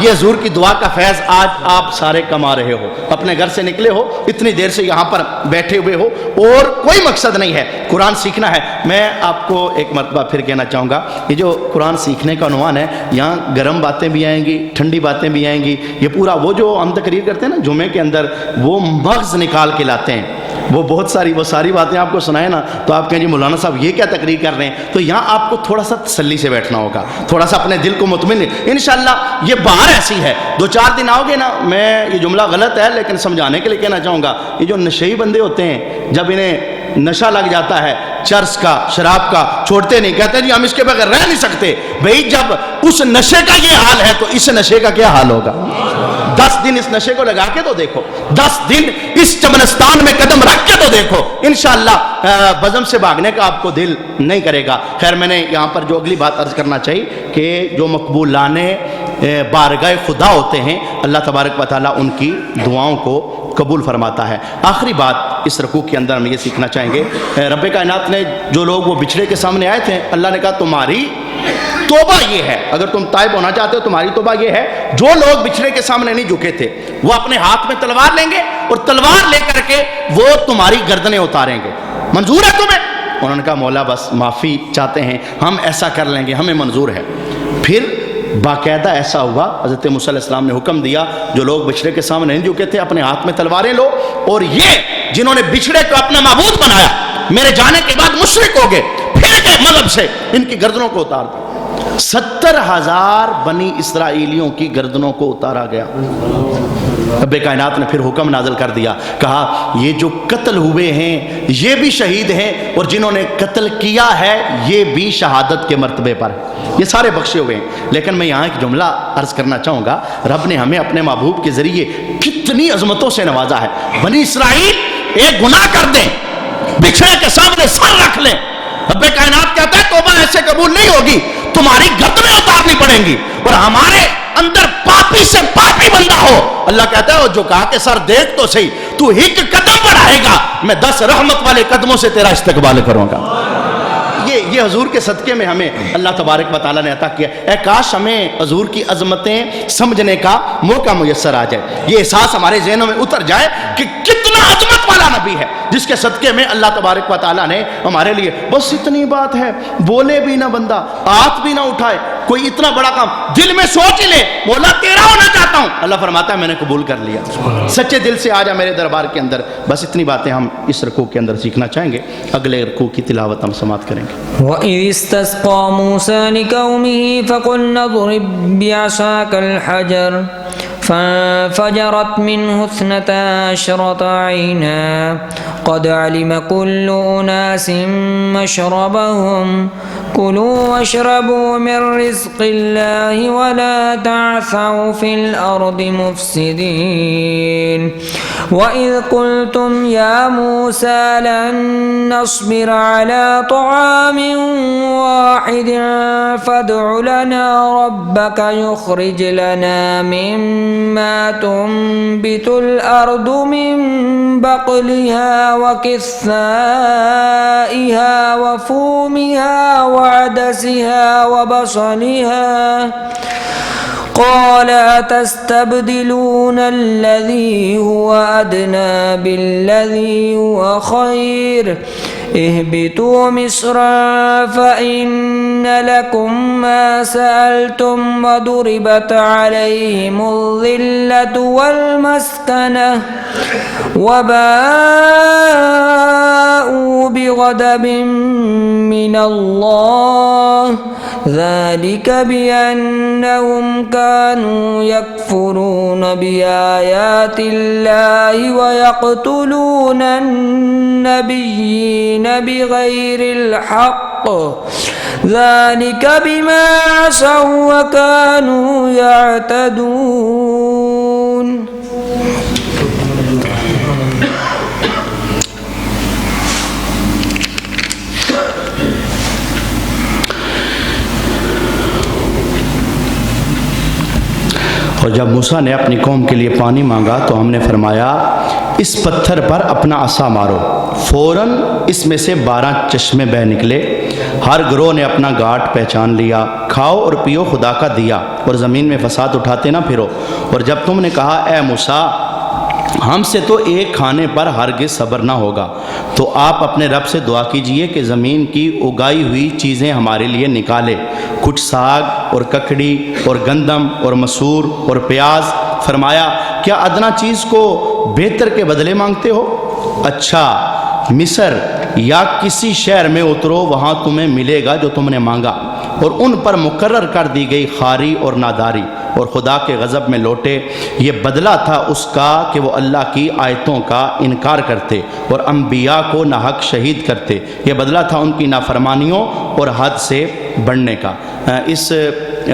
یہ حضور کی دعا کا فیض آج آپ سارے کما رہے ہو، اپنے گھر سے نکلے ہو، اتنی دیر سے یہاں پر بیٹھے ہوئے ہو اور کوئی مقصد نہیں ہے، قرآن سیکھنا ہے۔ میں آپ کو ایک مرتبہ پھر کہنا چاہوں گا، یہ جو قرآن سیکھنے کا عنوان ہے، یہاں گرم باتیں بھی آئیں گی، ٹھنڈی باتیں بھی آئیں گی، یہ پورا وہ جو ہم تقریر کرتے ہیں نا جمعے کے اندر، وہ مغز نکال کے لاتے ہیں، وہ بہت ساری وہ ساری باتیں آپ کو سنائیں نا تو آپ کہیں جی مولانا صاحب یہ کیا تقریر کر رہے ہیں، تو یہاں آپ کو تھوڑا سا تسلی سے بیٹھنا ہوگا، تھوڑا سا اپنے دل کو مطمئن۔ انشاءاللہ یہ بہار ایسی ہے، 2-4 دن آؤ گے نا، میں یہ جملہ غلط ہے لیکن سمجھانے کے لیے کہنا چاہوں گا، یہ جو نشئی بندے ہوتے ہیں جب انہیں نشہ لگ جاتا ہے چرس کا شراب کا، چھوڑتے نہیں، کہتے ہیں جی ہم اس کے بغیر رہ نہیں سکتے۔ بھئی جب اس نشے کا یہ حال ہے تو اس نشے کا کیا حال ہوگا؟ 10 دن اس نشے کو لگا کے تو دیکھو، 10 دن اس چمنستان میں قدم رکھ کے تو دیکھو، انشاءاللہ بزم سے بھاگنے کا آپ کو دل نہیں کرے گا۔ خیر میں نے یہاں پر جو اگلی بات عرض کرنا چاہیے کہ جو مقبولانے بارگاہ خدا ہوتے ہیں اللہ تبارک و تعالیٰ ان کی دعاؤں کو قبول فرماتا ہے۔ آخری بات اس رکوع کے اندر ہم یہ سیکھنا چاہیں گے، رب کائنات نے جو لوگ وہ بچھڑے کے سامنے آئے تھے، اللہ نے کہا تمہاری توبہ یہ ہے، اگر تم تائب ہونا چاہتے ہو تمہاری توبہ یہ ہے، جو لوگ بچھڑے کے سامنے نہیں جھکے تھے وہ اپنے ہاتھ میں تلوار لیں گے اور تلوار لے کر کے وہ تمہاری گردنیں اتاریں گے، منظور ہے تمہیں؟ انہوں نے کہا مولا بس معافی چاہتے ہیں، ہم ایسا کر لیں گے، ہمیں منظور ہے۔ پھر باقاعدہ ایسا ہوا، حضرت موسیٰ علیہ السلام نے حکم دیا جو لوگ بچھڑے کے سامنے نہیں جھکے تھے اپنے ہاتھ میں تلواریں لو، اور یہ جنہوں نے بچھڑے کو اپنا معبود بنایا میرے جانے کے بعد مشرک ہو گئے، پھر گئے مذہب سے، ان کی گردنوں کو اتار دیا۔ 70,000 بنی اسرائیلیوں کی گردنوں کو اتارا گیا۔ رب کائنات نے پھر حکم نازل کر دیا، کہا یہ جو قتل ہوئے ہیں یہ بھی شہید ہیں اور جنہوں نے قتل کیا ہے یہ بھی شہادت کے مرتبے پر ہے، یہ سارے بخشے ہوئے ہیں۔ لیکن میں یہاں ایک جملہ عرض کرنا چاہوں گا، رب نے ہمیں اپنے محبوب کے ذریعے کتنی عظمتوں سے نوازا ہے۔ بنی اسرائیل ایک گناہ کر دیں، بچھڑے کے سامنے سر رکھ لیں، رب کائنات کہتا ہے توبہ ایسے قبول نہیں ہوگی، تمہاری گردنیں اتارنی پڑیں گی، اور ہمارے اندر پاپی سے پاپی بندہ ہو، اللہ کہتا ہے جو کہا کہ سر دیکھ تو صحیح، تو ایک قدم بڑھائے گا میں 10 رحمت والے قدموں سے تیرا استقبال کروں گا۔ یہ حضور کے صدقے میں ہمیں اللہ تبارک و تعالیٰ نے عطا کیا۔ اے کاش ہمیں حضور کی عظمتیں سمجھنے کا موقع میسر آ جائے، یہ احساس ہمارے ذہنوں میں اتر جائے کہ کتنا عظمت والا نبی ہے جس کے صدقے میں اللہ تبارک و تعالیٰ نے ہمارے لیے، بس اتنی بات ہے، بولے بھی نہ بندہ، ہاتھ بھی نہ اٹھائے، کوئی اتنا بڑا کام دل میں سوچ لے مولا تیرا ہونا چاہتا ہوں، اللہ فرماتا ہے میں نے قبول کر لیا، سچے دل سے آ جا میرے دربار کے اندر۔ بس اتنی باتیں ہم اس رکوع کے اندر سیکھنا چاہیں گے، اگلے رکوع کی تلاوت ہم سماعت کریں گے۔ وَإِذِ اسْتَسْقَىٰ مُوسَىٰ لِقَوْمِهِ فَقُلْنَا اضْرِب بِّعَصَاكَ الْحَجَرَ فانفجرت منه 12 عينا قد علم كل أناس مشربهم كلوا واشربوا من رزق الله ولا تعثوا في الأرض مفسدين وَإِذْ قُلْتُمْ يَا مُوسَى لَن نَّصْبِرَ عَلَىٰ طَعَامٍ وَاحِدٍ فَادْعُ لَنَا رَبَّكَ يُخْرِجْ لَنَا مِمَّا تُنبِتُ الْأَرْضُ مِن بَقْلِهَا وَقِثَّائِهَا وَفُومِهَا وَعَدَسِهَا وَبَصَلِهَا قال أتستبدلون الذي هو أدنى بالذي هو خير اهبطوا مصرا فإن لكم ما سألتم وضربت عليهم الذلة والمسكنة وباءوا بغضب من الله ذلك بأنهم كانوا يكفرون بآيات الله ويقتلون النبيين بغير الحق ذلك بما عصوا وكانوا يعتدون. اور جب موسیٰ نے اپنی قوم کے لیے پانی مانگا تو ہم نے فرمایا اس پتھر پر اپنا عصا مارو، فوراً اس میں سے 12 چشمے بہہ نکلے، ہر گروہ نے اپنا گھاٹ پہچان لیا، کھاؤ اور پیو خدا کا دیا اور زمین میں فساد اٹھاتے نہ پھرو۔ اور جب تم نے کہا اے موسیٰ ہم سے تو ایک کھانے پر ہرگز صبر نہ ہوگا، تو آپ اپنے رب سے دعا کیجئے کہ زمین کی اگائی ہوئی چیزیں ہمارے لیے نکالے، کچھ ساگ اور ککڑی اور گندم اور مسور اور پیاز۔ فرمایا کیا ادنا چیز کو بہتر کے بدلے مانگتے ہو؟ اچھا مصر یا کسی شہر میں اترو، وہاں تمہیں ملے گا جو تم نے مانگا۔ اور ان پر مقرر کر دی گئی خاری اور ناداری اور خدا کے غضب میں لوٹے۔ یہ بدلہ تھا اس کا کہ وہ اللہ کی آیتوں کا انکار کرتے اور انبیاء کو ناحق شہید کرتے۔ یہ بدلہ تھا ان کی نافرمانیوں اور حد سے بڑھنے کا۔ اس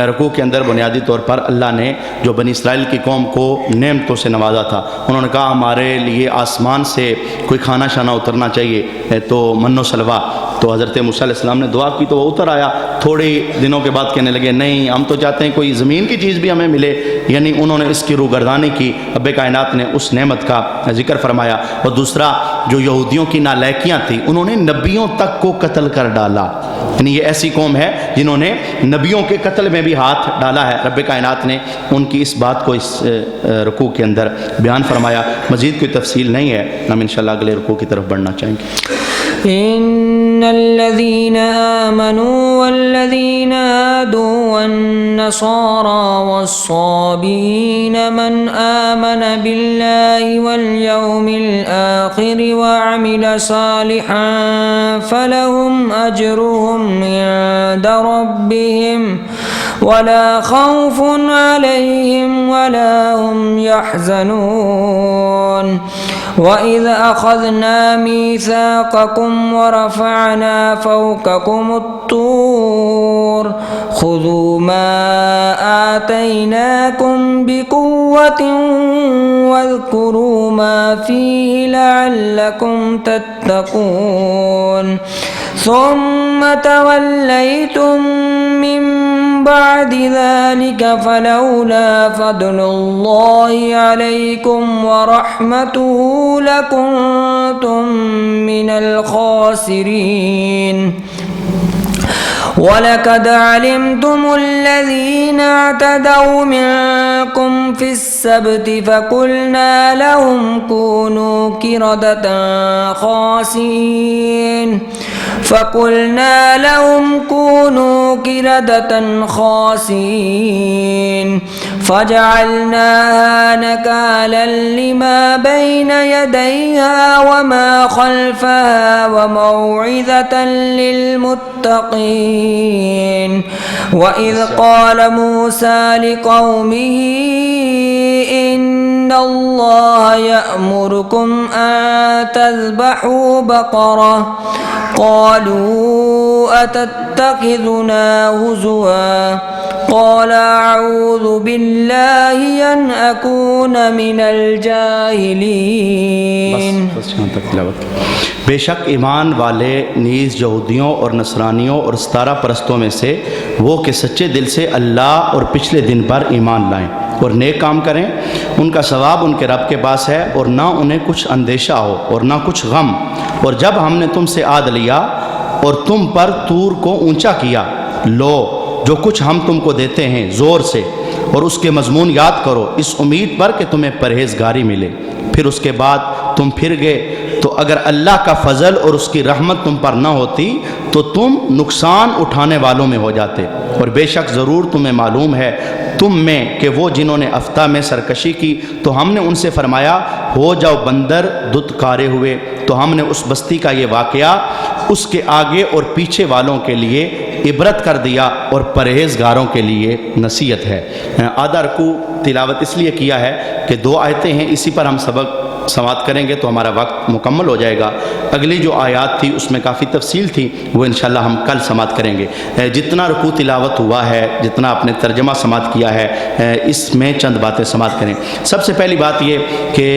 رکوع کے اندر بنیادی طور پر اللہ نے جو بنی اسرائیل کی قوم کو نعمتوں سے نوازا تھا، انہوں نے کہا ہمارے لیے آسمان سے کوئی کھانا شانا اترنا چاہیے، تو من و سلوا۔ تو حضرت موسیٰ علیہ السلام نے دعا کی تو وہ اتر آیا۔ تھوڑے دنوں کے بعد کہنے لگے نہیں ہم تو چاہتے ہیں کوئی زمین کی چیز بھی ہمیں ملے، یعنی انہوں نے اس کی روگردانی کی۔ رب کائنات نے اس نعمت کا ذکر فرمایا۔ اور دوسرا جو یہودیوں کی نالائکیاں تھیں، انہوں نے نبیوں تک کو قتل کر ڈالا، یعنی یہ ایسی قوم ہے جنہوں نے نبیوں کے قتل میں بھی ہاتھ ڈالا ہے۔ رب کائنات نے ان کی اس بات کو اس رکوع کے اندر بیان فرمایا۔ مزید کوئی تفصیل نہیں ہے، ہم انشاءاللہ اگلے رکوع کی طرف بڑھنا چاہیں گے۔ إن الذين آمنوا والذين هادوا والنصارى والصابئين من آمن بالله واليوم الآخر وعمل صالحا فلهم أجرهم عند ربهم ولا خوف عليهم ولا هم يحزنون وَإِذْ أَخَذْنَا مِيثَاقَكُمْ وَرَفَعْنَا فَوْقَكُمُ الطُّورَ خُذُوا مَا آتَيْنَاكُمْ بِقُوَّةٍ وَاذْكُرُوا مَا فِيهِ لَعَلَّكُمْ تَتَّقُونَ ثُمَّ تَوَلَّيْتُمْ مِنْ بعد ذلك فلولا فضل الله عليكم ورحمته لكنتم من الخاسرين ولقد علمتم الذين اعتدوا منكم في السبت فقلنا لهم كونوا قردة خاسئين فجعلناها نكالا لما بين يديها وما خلفها وموعظة للمتقين وإذ قال موسى لقومه إن الله يأمركم أن تذبحوا بقرة قالوا أتتخذنا هزوا قال أعوذ بالله أن أكون من الجاهلين. بس یہاں تک تلاوت. بے شک ایمان والے نیز یہودیوں اور نصرانیوں اور ستارہ پرستوں میں سے وہ کہ سچے دل سے اللہ اور پچھلے دن پر ایمان لائیں اور نیک کام کریں، ان کا ثواب ان کے رب کے پاس ہے اور نہ انہیں کچھ اندیشہ ہو اور نہ کچھ غم. اور جب ہم نے تم سے عہد لیا اور تم پر طور کو اونچا کیا، لو جو کچھ ہم تم کو دیتے ہیں زور سے، اور اس کے مضمون یاد کرو اس امید پر کہ تمہیں پرہیزگاری ملے. پھر اس کے بعد تم پھر گئے، تو اگر اللہ کا فضل اور اس کی رحمت تم پر نہ ہوتی تو تم نقصان اٹھانے والوں میں ہو جاتے. اور بے شک ضرور تمہیں معلوم ہے تم میں کہ وہ جنہوں نے افتہ میں سرکشی کی تو ہم نے ان سے فرمایا ہو جاؤ بندر دھتکارے ہوئے، تو ہم نے اس بستی کا یہ واقعہ اس کے آگے اور پیچھے والوں کے لیے عبرت کر دیا اور پرہیزگاروں کے لیے نصیحت ہے. آدھا رکوع تلاوت اس لیے کیا ہے کہ 2 آیتیں ہیں، اسی پر ہم سبق سماعت کریں گے تو ہمارا وقت مکمل ہو جائے گا. اگلی جو آیات تھی اس میں کافی تفصیل تھی، وہ انشاءاللہ ہم کل سماعت کریں گے. جتنا رکوع تلاوت ہوا ہے، جتنا آپ نے ترجمہ سماعت کیا ہے، اس میں چند باتیں سماعت کریں. سب سے پہلی بات یہ کہ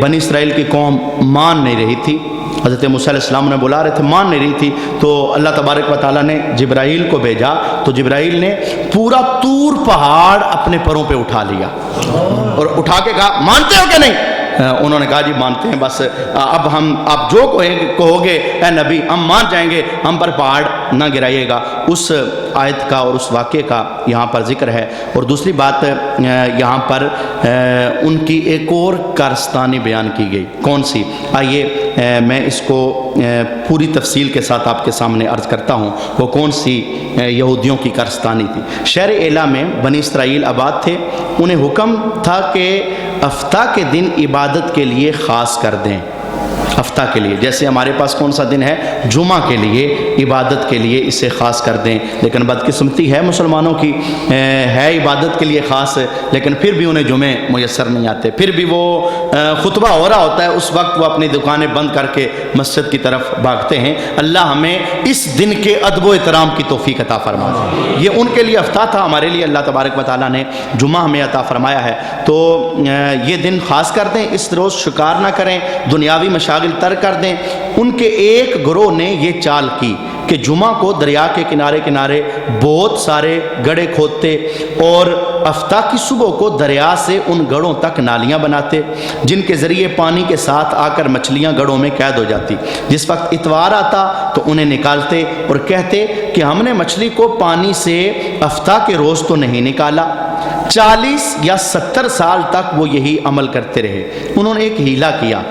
بنی اسرائیل کی قوم مان نہیں رہی تھی. حضرت موسیٰ علیہ السلام نے بلا رہے تھے، مان نہیں رہی تھی، تو اللہ تبارک و تعالیٰ نے جبرائیل کو بھیجا، تو جبرائیل نے پورا طور پہاڑ اپنے پروں پہ اٹھا لیا اور اٹھا کے کہا مانتے ہو کہ نہیں؟ انہوں نے کہا جی مانتے ہیں، بس اب ہم آپ جو کہو گے اے نبی ہم مان جائیں گے، ہم پر پہاڑ نہ گرائیے گا. اس آیت کا اور اس واقعے کا یہاں پر ذکر ہے. اور دوسری بات یہاں پر ان کی ایک اور کارستانی بیان کی گئی. کون سی؟ آئیے میں اس کو پوری تفصیل کے ساتھ آپ کے سامنے عرض کرتا ہوں. وہ کون سی یہودیوں کی کارستانی تھی؟ شہر ایلا میں بنی اسرائیل آباد تھے. انہیں حکم تھا کہ افتہ کے دن عبادت کے لیے خاص کر دیں. ہفتہ کے لیے جیسے ہمارے پاس کون سا دن ہے؟ جمعہ کے لیے، عبادت کے لیے اسے خاص کر دیں. لیکن بدقسمتی ہے مسلمانوں کی، ہے عبادت کے لیے خاص لیکن پھر بھی انہیں جمعے میسر نہیں آتے. پھر بھی وہ خطبہ ہو رہا ہوتا ہے اس وقت وہ اپنی دکانیں بند کر کے مسجد کی طرف بھاگتے ہیں. اللہ ہمیں اس دن کے ادب و احترام کی توفیق عطا فرما. یہ ان کے لیے ہفتہ تھا، ہمارے لیے اللہ تبارک و تعالیٰ نے جمعہ ہمیں عطا فرمایا ہے. تو یہ دن خاص کر دیں، اس روز شکار نہ کریں، دنیاوی مشاغل ترک کر دیں. ان کے ایک گروہ نے یہ چال کی کہ جمعہ کو دریا کے کنارے کنارے بہت سارے گڑھے کھودتے اور ہفتہ کی صبح کو دریا سے ان گڑھوں تک نالیاں بناتے جن کے ذریعے پانی کے ساتھ آ کر مچھلیاں گڑھوں میں قید ہو جاتی. جس وقت اتوار آتا تو انہیں نکالتے اور کہتے کہ ہم نے مچھلی کو پانی سے ہفتہ کے روز تو نہیں نکالا. 40 یا 70 سال تک وہ یہی عمل کرتے رہے. انہوں نے ایک ہیلا کیا.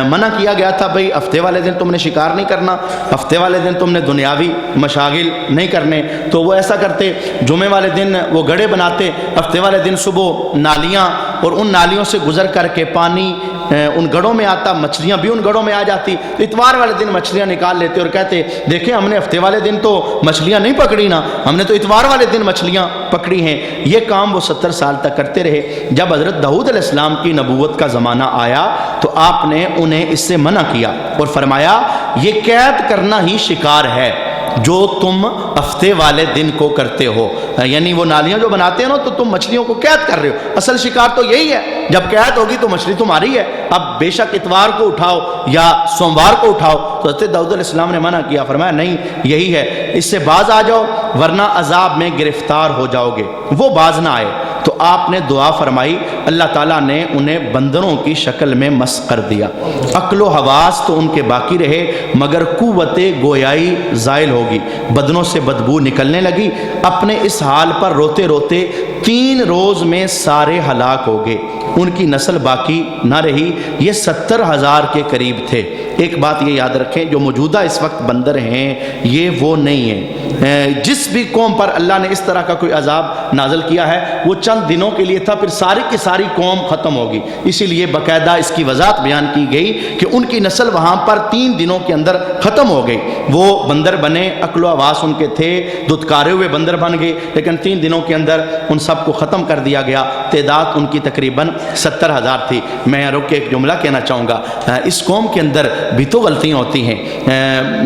منع کیا گیا تھا بھئی ہفتے والے دن تم نے شکار نہیں کرنا، ہفتے والے دن تم نے دنیاوی مشاغل نہیں کرنے. تو وہ ایسا کرتے، جمعے والے دن وہ گڑھے بناتے، ہفتے والے دن صبح نالیاں، اور ان نالیوں سے گزر کر کے پانی ان گڑھوں میں آتا، مچھلیاں بھی ان گڑھوں میں آ جاتی. تو اتوار والے دن مچھلیاں نکال لیتے اور کہتے دیکھیں ہم نے ہفتے والے دن تو مچھلیاں نہیں پکڑی نا، ہم نے تو اتوار والے دن مچھلیاں پکڑی ہیں. یہ کام وہ 70 سال تک کرتے رہے. جب حضرت داؤد علیہ السلام کی نبوت کا زمانہ آیا تو آپ نے انہیں اس سے منع کیا اور فرمایا یہ قید کرنا ہی شکار ہے جو تم ہفتے والے دن کو کرتے ہو. یعنی وہ نالیاں جو بناتے ہیں نا تو تم مچھلیوں کو قید کر رہے ہو. اصل شکار تو یہی ہے، جب قید ہوگی تو مچھلی تمہاری ہے. اب بے شک اتوار کو اٹھاؤ یا سوموار کو اٹھاؤ. تو حضرت داؤد علیہ السلام نے منع کیا، فرمایا نہیں یہی ہے، اس سے باز آ جاؤ ورنہ عذاب میں گرفتار ہو جاؤ گے. وہ باز نہ آئے تو آپ نے دعا فرمائی، اللہ تعالیٰ نے انہیں بندروں کی شکل میں مسخ کر دیا. عقل و حواس تو ان کے باقی رہے مگر قوت گویائی زائل ہوگی. بدنوں سے بدبو نکلنے لگی. اپنے اس حال پر روتے روتے 3 روز میں سارے ہلاک ہو گئے. ان کی نسل باقی نہ رہی. یہ 70,000 کے قریب تھے. ایک بات یہ یاد رکھیں، جو موجودہ اس وقت بندر ہیں یہ وہ نہیں ہیں. جس بھی قوم پر اللہ نے اس طرح کا کوئی عذاب نازل کیا ہے وہ چند دنوں کے لیے تھا، پھر ساری کی ساری قوم ختم ہوگی۔ اسی لیے باقاعدہ اس کی وضاحت بیان کی گئی کہ ان کی نسل وہاں پر 3 دنوں کے اندر ختم ہو گئی۔ وہ بندر بنے، عقل و حواس ان کے تھے، دھتکارے ہوئے بندر بن گئے، لیکن 3 دنوں کے اندر ان سب کو ختم کر دیا گیا۔ تعداد ان کی تقریباً 70,000 تھی۔ میں رک کے ایک جملہ کہنا چاہوں گا، اس قوم کے اندر بھی تو غلطیاں ہوتی ہیں۔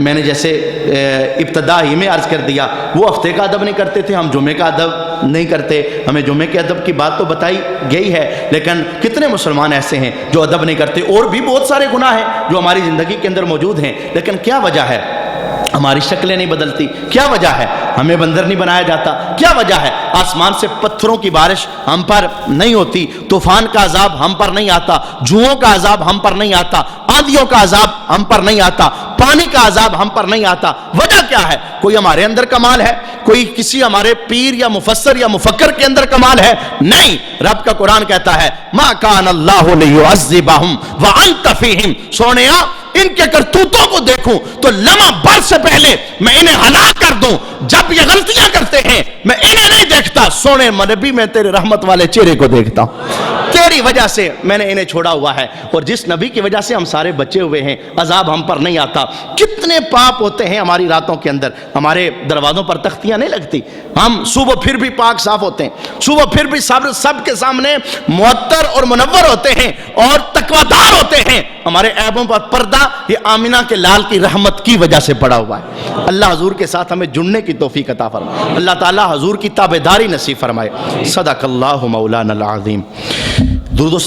میں نے جیسے ابتدا ہی میں عرض کر دیا، وہ ہفتے کا ادب نہیں کرتے تھے، ہم جمعے کا ادب نہیں کرتے، ہمیں جمعے کے ادب کی بات تو بتائی گئی ہے، لیکن کتنے مسلمان ایسے ہیں جو ادب نہیں کرتے؟ اور بھی بہت سارے گناہ ہیں جو ہماری زندگی کے اندر موجود ہیں، لیکن کیا وجہ ہے؟ ہماری شکلیں نہیں بدلتی۔ کیا وجہ ہے؟ ہمیں بندر نہیں بنایا جاتا۔ کیا وجہ ہے؟ آسمان سے پتھروں کی بارش ہم پر نہیں ہوتی، طوفان کا عذاب ہم پر نہیں آتا، جوؤں کا عذاب ہم پر نہیں آتا، آندھیوں کا عذاب ہم پر نہیں آتا، پانی کا عذاب ہم پر نہیں آتا۔ وجہ کیا ہے؟ کوئی ہمارے اندر کمال ہے؟ کوئی کسی ہمارے پیر یا مفسر یا مفکر کے اندر کمال ہے؟ نہیں۔ رب کا قرآن کہتا ہے ما کان اللہ لیعذبہم وانت فیہم، سونیا ان کے کرتوتوں کو دیکھوں تو لمحہ بھر سے پہلے میں انہیں ہلاک کر دوں۔ جب یہ غلطیاں کرتے ہیں میں انہیں نہیں دیکھتا، سونے نبی میں تیرے رحمت والے چہرے کو دیکھتا ہوں، تیری وجہ سے میں نے انہیں چھوڑا ہوا ہے، اور جس نبی کی وجہ سے ہم سارے بچے ہوئے ہیں، عذاب ہم پر نہیں آتا۔ کتنے پاپ ہوتے ہیں ہماری راتوں کے اندر، ہمارے دروازوں پر تختیاں نہیں لگتی، ہم صبح پھر بھی پاک صاف ہوتے ہیں، صبح پھر بھی سب کے سامنے معطر اور منور ہوتے ہیں اور تقویدار ہوتے ہیں۔ ہمارے عیبوں پر پردہ یہ آمنہ کے لال کی رحمت کی وجہ سے پڑا ہوا ہے۔ اللہ حضور کے ساتھ ہمیں جڑنے کی توفیق عطا فرمائے، اللہ تعالی حضور کی تابعداری نصیب فرمائے۔ صدق اللہ مولانا العظیم۔ درود و